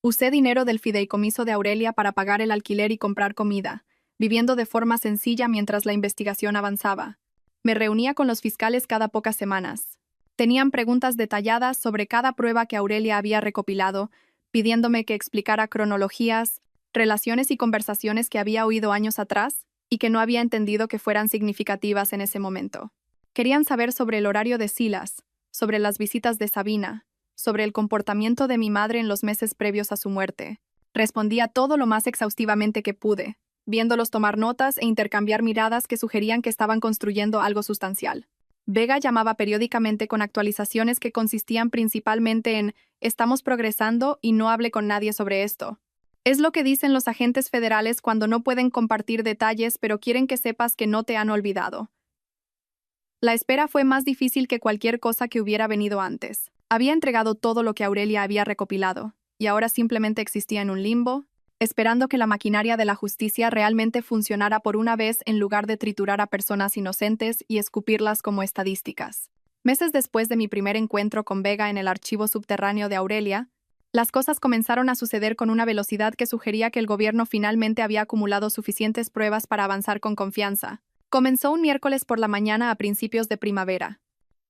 Usé dinero del fideicomiso de Aurelia para pagar el alquiler y comprar comida, viviendo de forma sencilla mientras la investigación avanzaba. Me reunía con los fiscales cada pocas semanas. Tenían preguntas detalladas sobre cada prueba que Aurelia había recopilado, pidiéndome que explicara cronologías, relaciones y conversaciones que había oído años atrás y que no había entendido que fueran significativas en ese momento. Querían saber sobre el horario de Silas, sobre las visitas de Sabina, sobre el comportamiento de mi madre en los meses previos a su muerte. Respondía todo lo más exhaustivamente que pude, viéndolos tomar notas e intercambiar miradas que sugerían que estaban construyendo algo sustancial. Vega llamaba periódicamente con actualizaciones que consistían principalmente en «estamos progresando y no hable con nadie sobre esto». Es lo que dicen los agentes federales cuando no pueden compartir detalles pero quieren que sepas que no te han olvidado. La espera fue más difícil que cualquier cosa que hubiera venido antes. Había entregado todo lo que Aurelia había recopilado, y ahora simplemente existía en un limbo, esperando que la maquinaria de la justicia realmente funcionara por una vez en lugar de triturar a personas inocentes y escupirlas como estadísticas. Meses después de mi primer encuentro con Vega en el archivo subterráneo de Aurelia, las cosas comenzaron a suceder con una velocidad que sugería que el gobierno finalmente había acumulado suficientes pruebas para avanzar con confianza. Comenzó un miércoles por la mañana a principios de primavera.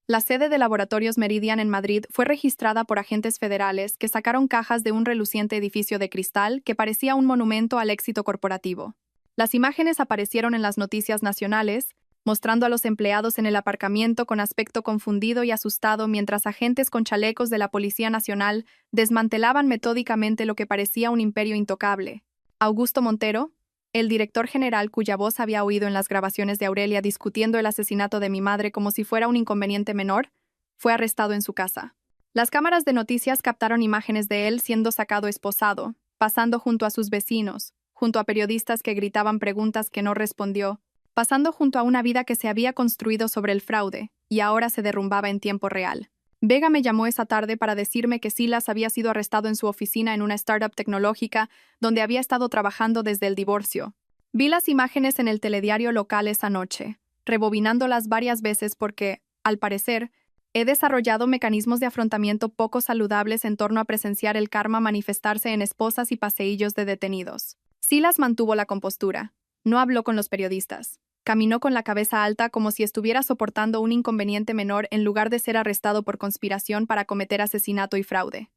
La sede de Laboratorios Meridian en Madrid fue registrada por agentes federales que sacaron cajas de un reluciente edificio de cristal que parecía un monumento al éxito corporativo. Las imágenes aparecieron en las noticias nacionales, mostrando a los empleados en el aparcamiento con aspecto confundido y asustado mientras agentes con chalecos de la Policía Nacional desmantelaban metódicamente lo que parecía un imperio intocable. Augusto Montero, el director general cuya voz había oído en las grabaciones de Aurelia discutiendo el asesinato de mi madre como si fuera un inconveniente menor, fue arrestado en su casa. Las cámaras de noticias captaron imágenes de él siendo sacado esposado, pasando junto a sus vecinos, junto a periodistas que gritaban preguntas que no respondió, pasando junto a una vida que se había construido sobre el fraude y ahora se derrumbaba en tiempo real. Vega me llamó esa tarde para decirme que Silas había sido arrestado en su oficina en una startup tecnológica donde había estado trabajando desde el divorcio. Vi las imágenes en el telediario local esa noche, rebobinándolas varias veces porque, al parecer, he desarrollado mecanismos de afrontamiento poco saludables en torno a presenciar el karma manifestarse en esposas y paseillos de detenidos. Silas mantuvo la compostura. No habló con los periodistas. Caminó con la cabeza alta como si estuviera soportando un inconveniente menor en lugar de ser arrestado por conspiración para cometer asesinato y fraude.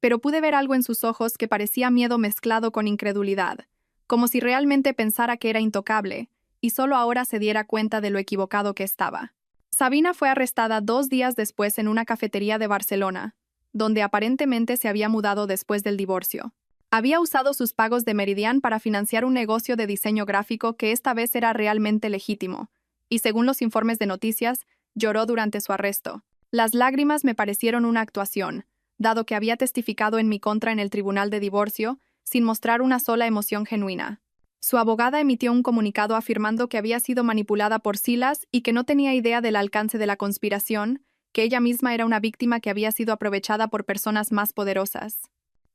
Pero pude ver algo en sus ojos que parecía miedo mezclado con incredulidad, como si realmente pensara que era intocable, y solo ahora se diera cuenta de lo equivocado que estaba. Sabina fue arrestada 2 días después en una cafetería de Barcelona, donde aparentemente se había mudado después del divorcio. Había usado sus pagos de Meridian para financiar un negocio de diseño gráfico que esta vez era realmente legítimo, y según los informes de noticias, lloró durante su arresto. Las lágrimas me parecieron una actuación, dado que había testificado en mi contra en el tribunal de divorcio, sin mostrar una sola emoción genuina. Su abogada emitió un comunicado afirmando que había sido manipulada por Silas y que no tenía idea del alcance de la conspiración, que ella misma era una víctima que había sido aprovechada por personas más poderosas.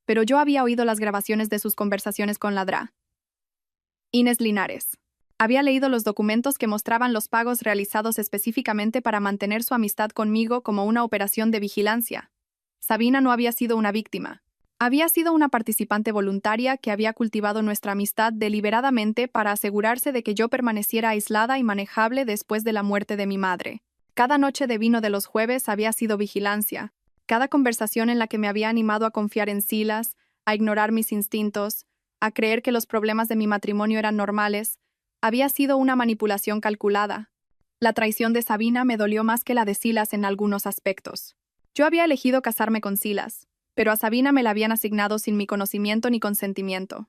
Pero yo había oído las grabaciones de sus conversaciones con la Dra. Inés Linares. Había leído los documentos que mostraban los pagos realizados específicamente para mantener su amistad conmigo como una operación de vigilancia. Sabina no había sido una víctima. Había sido una participante voluntaria que había cultivado nuestra amistad deliberadamente para asegurarse de que yo permaneciera aislada y manejable después de la muerte de mi madre. Cada noche de vino de los jueves había sido vigilancia. Cada conversación en la que me había animado a confiar en Silas, a ignorar mis instintos, a creer que los problemas de mi matrimonio eran normales, había sido una manipulación calculada. La traición de Sabina me dolió más que la de Silas en algunos aspectos. Yo había elegido casarme con Silas, pero a Sabina me la habían asignado sin mi conocimiento ni consentimiento.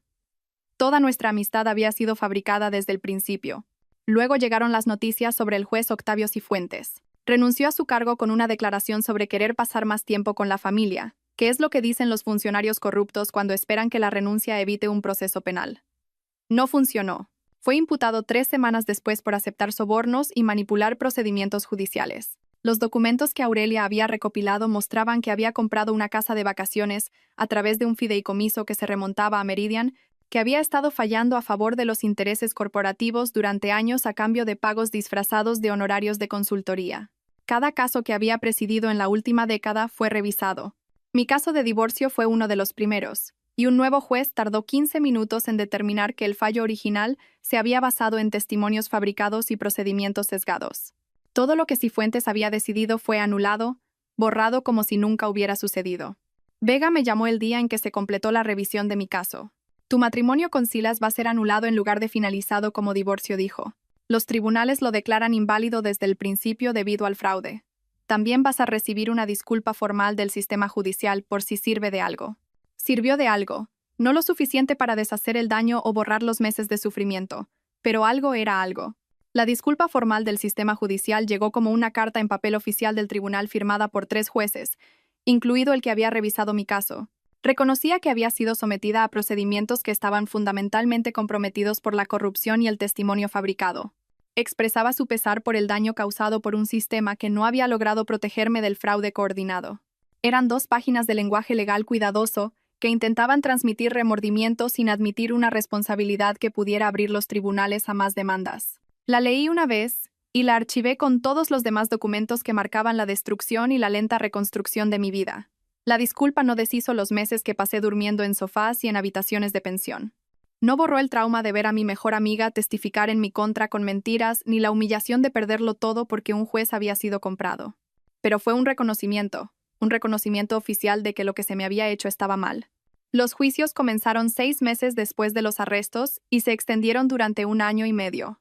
Toda nuestra amistad había sido fabricada desde el principio. Luego llegaron las noticias sobre el juez Octavio Cifuentes. Renunció a su cargo con una declaración sobre querer pasar más tiempo con la familia, que es lo que dicen los funcionarios corruptos cuando esperan que la renuncia evite un proceso penal. No funcionó. Fue imputado 3 semanas después por aceptar sobornos y manipular procedimientos judiciales. Los documentos que Aurelia había recopilado mostraban que había comprado una casa de vacaciones a través de un fideicomiso que se remontaba a Meridian, que había estado fallando a favor de los intereses corporativos durante años a cambio de pagos disfrazados de honorarios de consultoría. Cada caso que había presidido en la última década fue revisado. Mi caso de divorcio fue uno de los primeros, y un nuevo juez tardó 15 minutos en determinar que el fallo original se había basado en testimonios fabricados y procedimientos sesgados. Todo lo que Cifuentes había decidido fue anulado, borrado como si nunca hubiera sucedido. Vega me llamó el día en que se completó la revisión de mi caso. Tu matrimonio con Silas va a ser anulado en lugar de finalizado como divorcio, dijo. Los tribunales lo declaran inválido desde el principio debido al fraude. También vas a recibir una disculpa formal del sistema judicial por si sirve de algo. Sirvió de algo, no lo suficiente para deshacer el daño o borrar los meses de sufrimiento, pero algo era algo. La disculpa formal del sistema judicial llegó como una carta en papel oficial del tribunal firmada por 3 jueces, incluido el que había revisado mi caso. Reconocía que había sido sometida a procedimientos que estaban fundamentalmente comprometidos por la corrupción y el testimonio fabricado. Expresaba su pesar por el daño causado por un sistema que no había logrado protegerme del fraude coordinado. Eran 2 páginas de lenguaje legal cuidadoso que intentaban transmitir remordimiento sin admitir una responsabilidad que pudiera abrir los tribunales a más demandas. La leí una vez y la archivé con todos los demás documentos que marcaban la destrucción y la lenta reconstrucción de mi vida. La disculpa no deshizo los meses que pasé durmiendo en sofás y en habitaciones de pensión. No borró el trauma de ver a mi mejor amiga testificar en mi contra con mentiras, ni la humillación de perderlo todo porque un juez había sido comprado. Pero fue un reconocimiento oficial de que lo que se me había hecho estaba mal. Los juicios comenzaron 6 meses después de los arrestos y se extendieron durante 1 año y medio.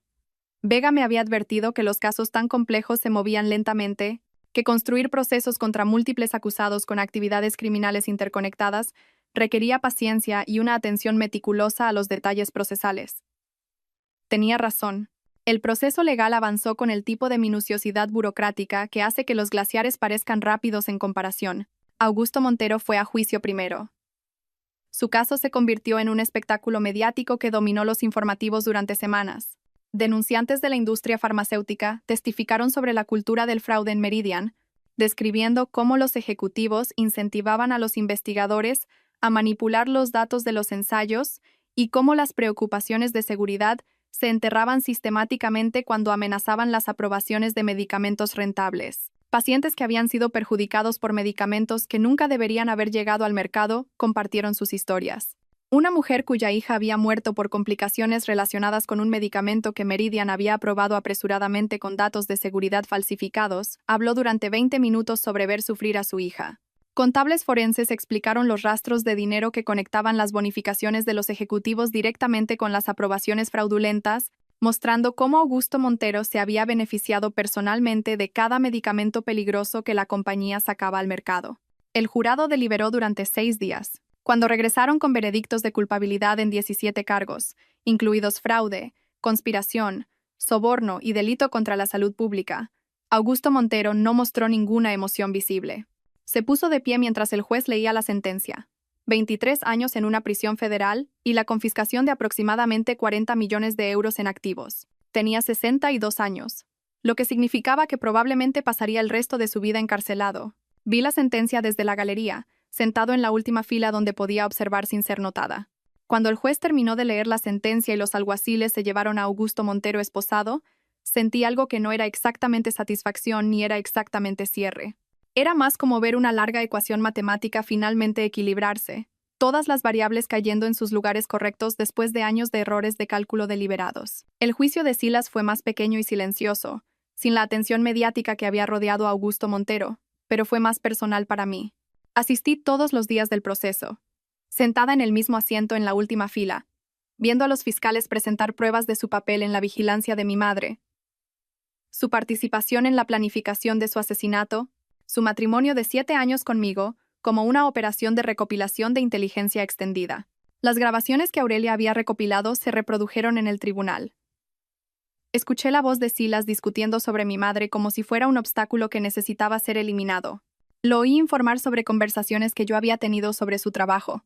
Vega me había advertido que los casos tan complejos se movían lentamente, que construir procesos contra múltiples acusados con actividades criminales interconectadas requería paciencia y una atención meticulosa a los detalles procesales. Tenía razón. El proceso legal avanzó con el tipo de minuciosidad burocrática que hace que los glaciares parezcan rápidos en comparación. Augusto Montero fue a juicio primero. Su caso se convirtió en un espectáculo mediático que dominó los informativos durante semanas. Denunciantes de la industria farmacéutica testificaron sobre la cultura del fraude en Meridian, describiendo cómo los ejecutivos incentivaban a los investigadores a manipular los datos de los ensayos y cómo las preocupaciones de seguridad se enterraban sistemáticamente cuando amenazaban las aprobaciones de medicamentos rentables. Pacientes que habían sido perjudicados por medicamentos que nunca deberían haber llegado al mercado compartieron sus historias. Una mujer cuya hija había muerto por complicaciones relacionadas con un medicamento que Meridian había aprobado apresuradamente con datos de seguridad falsificados, habló durante 20 minutos sobre ver sufrir a su hija. Contables forenses explicaron los rastros de dinero que conectaban las bonificaciones de los ejecutivos directamente con las aprobaciones fraudulentas, mostrando cómo Augusto Montero se había beneficiado personalmente de cada medicamento peligroso que la compañía sacaba al mercado. El jurado deliberó durante 6 días. Cuando regresaron con veredictos de culpabilidad en 17 cargos, incluidos fraude, conspiración, soborno y delito contra la salud pública, Augusto Montero no mostró ninguna emoción visible. Se puso de pie mientras el juez leía la sentencia: 23 años en una prisión federal y la confiscación de aproximadamente 40 millones de euros en activos. Tenía 62 años, lo que significaba que probablemente pasaría el resto de su vida encarcelado. Vi la sentencia desde la galería, sentado en la última fila donde podía observar sin ser notada. Cuando el juez terminó de leer la sentencia y los alguaciles se llevaron a Augusto Montero esposado, sentí algo que no era exactamente satisfacción ni era exactamente cierre. Era más como ver una larga ecuación matemática finalmente equilibrarse, todas las variables cayendo en sus lugares correctos después de años de errores de cálculo deliberados. El juicio de Silas fue más pequeño y silencioso, sin la atención mediática que había rodeado a Augusto Montero, pero fue más personal para mí. Asistí todos los días del proceso, sentada en el mismo asiento en la última fila, viendo a los fiscales presentar pruebas de su papel en la vigilancia de mi madre, su participación en la planificación de su asesinato, su matrimonio de 7 años conmigo, como una operación de recopilación de inteligencia extendida. Las grabaciones que Aurelia había recopilado se reprodujeron en el tribunal. Escuché la voz de Silas discutiendo sobre mi madre como si fuera un obstáculo que necesitaba ser eliminado. Lo oí informar sobre conversaciones que yo había tenido sobre su trabajo.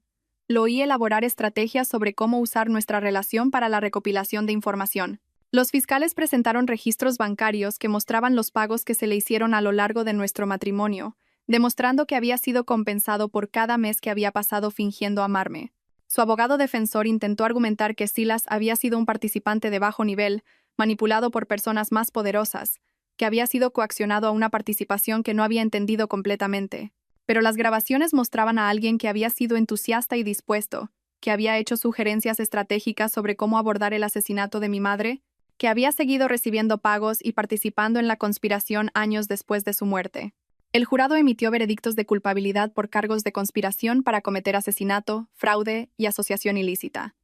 Lo oí elaborar estrategias sobre cómo usar nuestra relación para la recopilación de información. Los fiscales presentaron registros bancarios que mostraban los pagos que se le hicieron a lo largo de nuestro matrimonio, demostrando que había sido compensado por cada mes que había pasado fingiendo amarme. Su abogado defensor intentó argumentar que Silas había sido un participante de bajo nivel, manipulado por personas más poderosas, que había sido coaccionado a una participación que no había entendido completamente. Pero las grabaciones mostraban a alguien que había sido entusiasta y dispuesto, que había hecho sugerencias estratégicas sobre cómo abordar el asesinato de mi madre, que había seguido recibiendo pagos y participando en la conspiración años después de su muerte. El jurado emitió veredictos de culpabilidad por cargos de conspiración para cometer asesinato, fraude y asociación ilícita.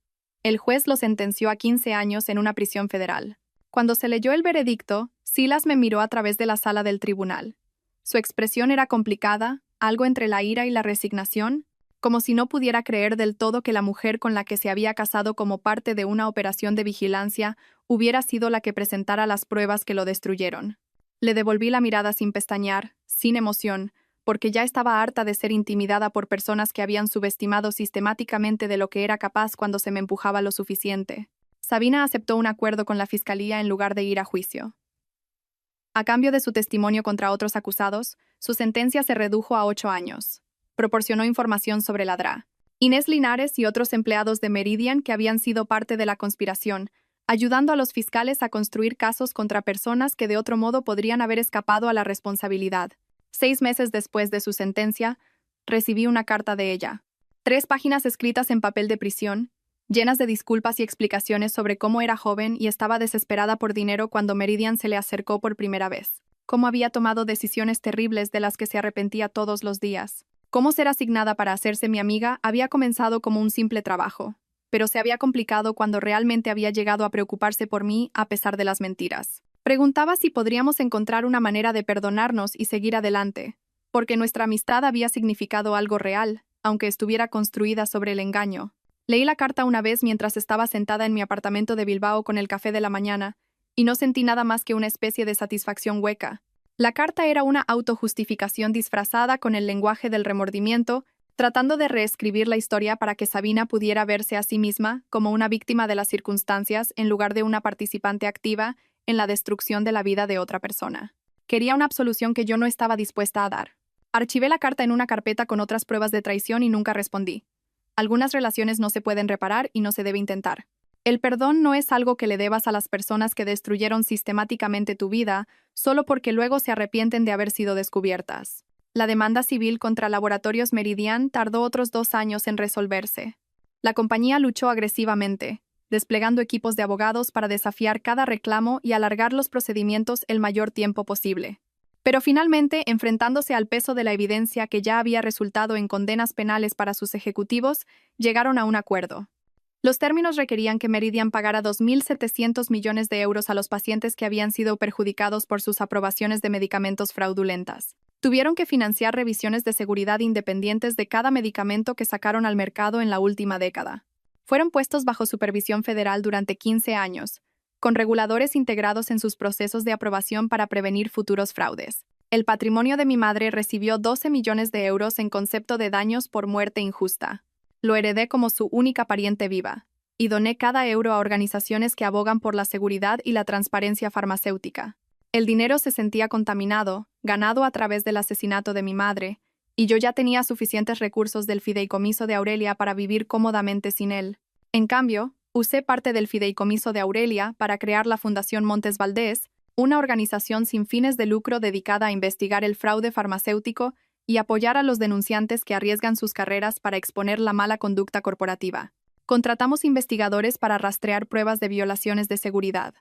El juez lo sentenció a 15 años en una prisión federal. Cuando se leyó el veredicto, Silas me miró a través de la sala del tribunal. Su expresión era complicada, algo entre la ira y la resignación, como si no pudiera creer del todo que la mujer con la que se había casado como parte de una operación de vigilancia hubiera sido la que presentara las pruebas que lo destruyeron. Le devolví la mirada sin pestañear, sin emoción, porque ya estaba harta de ser intimidada por personas que habían subestimado sistemáticamente de lo que era capaz cuando se me empujaba lo suficiente. Sabina aceptó un acuerdo con la fiscalía en lugar de ir a juicio. A cambio de su testimonio contra otros acusados, su sentencia se redujo a 8 años. Proporcionó información sobre la DRA. Inés Linares y otros empleados de Meridian que habían sido parte de la conspiración, ayudando a los fiscales a construir casos contra personas que de otro modo podrían haber escapado a la responsabilidad. 6 meses después de su sentencia, recibí una carta de ella. 3 páginas escritas en papel de prisión, llenas de disculpas y explicaciones sobre cómo era joven y estaba desesperada por dinero cuando Meridian se le acercó por primera vez. Cómo había tomado decisiones terribles de las que se arrepentía todos los días. Cómo ser asignada para hacerse mi amiga había comenzado como un simple trabajo, pero se había complicado cuando realmente había llegado a preocuparse por mí a pesar de las mentiras. Preguntaba si podríamos encontrar una manera de perdonarnos y seguir adelante, porque nuestra amistad había significado algo real, aunque estuviera construida sobre el engaño. Leí la carta una vez mientras estaba sentada en mi apartamento de Bilbao con el café de la mañana, y no sentí nada más que una especie de satisfacción hueca. La carta era una autojustificación disfrazada con el lenguaje del remordimiento, tratando de reescribir la historia para que Sabina pudiera verse a sí misma como una víctima de las circunstancias en lugar de una participante activa en la destrucción de la vida de otra persona. Quería una absolución que yo no estaba dispuesta a dar. Archivé la carta en una carpeta con otras pruebas de traición y nunca respondí. Algunas relaciones no se pueden reparar y no se debe intentar. El perdón no es algo que le debas a las personas que destruyeron sistemáticamente tu vida solo porque luego se arrepienten de haber sido descubiertas. La demanda civil contra Laboratorios Meridian tardó otros 2 años en resolverse. La compañía luchó agresivamente, desplegando equipos de abogados para desafiar cada reclamo y alargar los procedimientos el mayor tiempo posible. Pero finalmente, enfrentándose al peso de la evidencia que ya había resultado en condenas penales para sus ejecutivos, llegaron a un acuerdo. Los términos requerían que Meridian pagara 2.700 millones de euros a los pacientes que habían sido perjudicados por sus aprobaciones de medicamentos fraudulentas. Tuvieron que financiar revisiones de seguridad independientes de cada medicamento que sacaron al mercado en la última década. Fueron puestos bajo supervisión federal durante 15 años, con reguladores integrados en sus procesos de aprobación para prevenir futuros fraudes. El patrimonio de mi madre recibió 12 millones de euros en concepto de daños por muerte injusta. Lo heredé como su única pariente viva, y doné cada euro a organizaciones que abogan por la seguridad y la transparencia farmacéutica. El dinero se sentía contaminado, ganado a través del asesinato de mi madre, y yo ya tenía suficientes recursos del fideicomiso de Aurelia para vivir cómodamente sin él. En cambio, usé parte del fideicomiso de Aurelia para crear la Fundación Montes Valdés, una organización sin fines de lucro dedicada a investigar el fraude farmacéutico y apoyar a los denunciantes que arriesgan sus carreras para exponer la mala conducta corporativa. Contratamos investigadores para rastrear pruebas de violaciones de seguridad.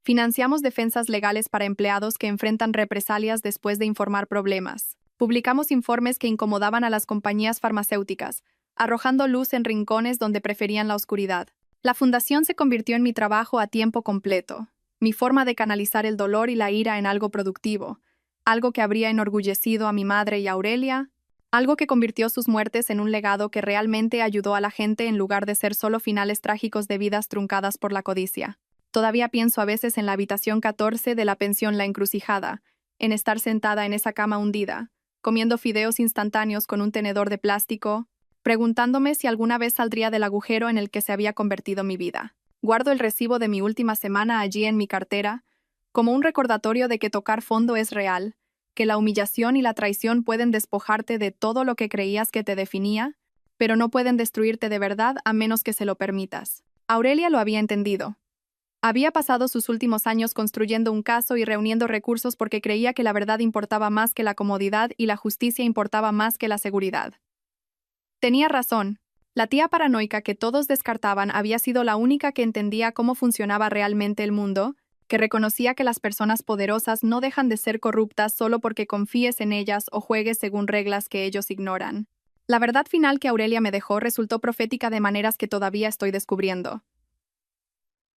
Financiamos defensas legales para empleados que enfrentan represalias después de informar problemas. Publicamos informes que incomodaban a las compañías farmacéuticas, arrojando luz en rincones donde preferían la oscuridad. La fundación se convirtió en mi trabajo a tiempo completo, mi forma de canalizar el dolor y la ira en algo productivo, algo que habría enorgullecido a mi madre y a Aurelia, algo que convirtió sus muertes en un legado que realmente ayudó a la gente en lugar de ser solo finales trágicos de vidas truncadas por la codicia. Todavía pienso a veces en la habitación 14 de la pensión La Encrucijada, en estar sentada en esa cama hundida, comiendo fideos instantáneos con un tenedor de plástico, preguntándome si alguna vez saldría del agujero en el que se había convertido mi vida. Guardo el recibo de mi última semana allí en mi cartera, como un recordatorio de que tocar fondo es real, que la humillación y la traición pueden despojarte de todo lo que creías que te definía, pero no pueden destruirte de verdad a menos que se lo permitas. Aurelia lo había entendido. Había pasado sus últimos años construyendo un caso y reuniendo recursos porque creía que la verdad importaba más que la comodidad y la justicia importaba más que la seguridad. Tenía razón. La tía paranoica que todos descartaban había sido la única que entendía cómo funcionaba realmente el mundo, que reconocía que las personas poderosas no dejan de ser corruptas solo porque confíes en ellas o juegues según reglas que ellos ignoran. La verdad final que Aurelia me dejó resultó profética de maneras que todavía estoy descubriendo.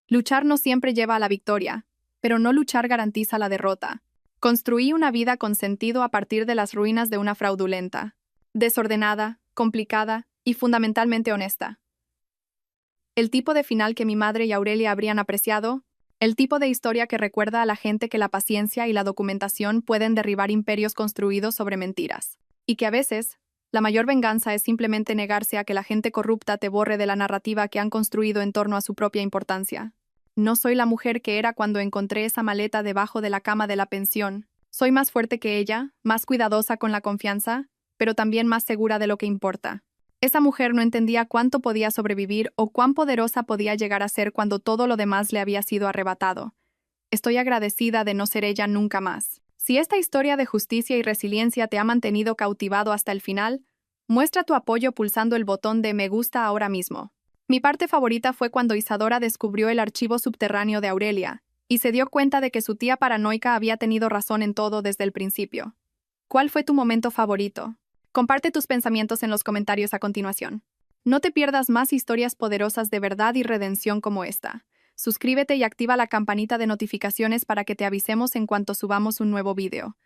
Luchar no siempre lleva a la victoria, pero no luchar garantiza la derrota. Construí una vida con sentido a partir de las ruinas de una fraudulenta, desordenada, complicada y fundamentalmente honesta. El tipo de final que mi madre y Aurelia habrían apreciado, el tipo de historia que recuerda a la gente que la paciencia y la documentación pueden derribar imperios construidos sobre mentiras. Y que a veces, la mayor venganza es simplemente negarse a que la gente corrupta te borre de la narrativa que han construido en torno a su propia importancia. No soy la mujer que era cuando encontré esa maleta debajo de la cama de la pensión. Soy más fuerte que ella, más cuidadosa con la confianza, pero también más segura de lo que importa. Esa mujer no entendía cuánto podía sobrevivir o cuán poderosa podía llegar a ser cuando todo lo demás le había sido arrebatado. Estoy agradecida de no ser ella nunca más. Si esta historia de justicia y resiliencia te ha mantenido cautivado hasta el final, muestra tu apoyo pulsando el botón de me gusta ahora mismo. Mi parte favorita fue cuando Isadora descubrió el archivo subterráneo de Aurelia y se dio cuenta de que su tía paranoica había tenido razón en todo desde el principio. ¿Cuál fue tu momento favorito? Comparte tus pensamientos en los comentarios a continuación. No te pierdas más historias poderosas de verdad y redención como esta. Suscríbete y activa la campanita de notificaciones para que te avisemos en cuanto subamos un nuevo video.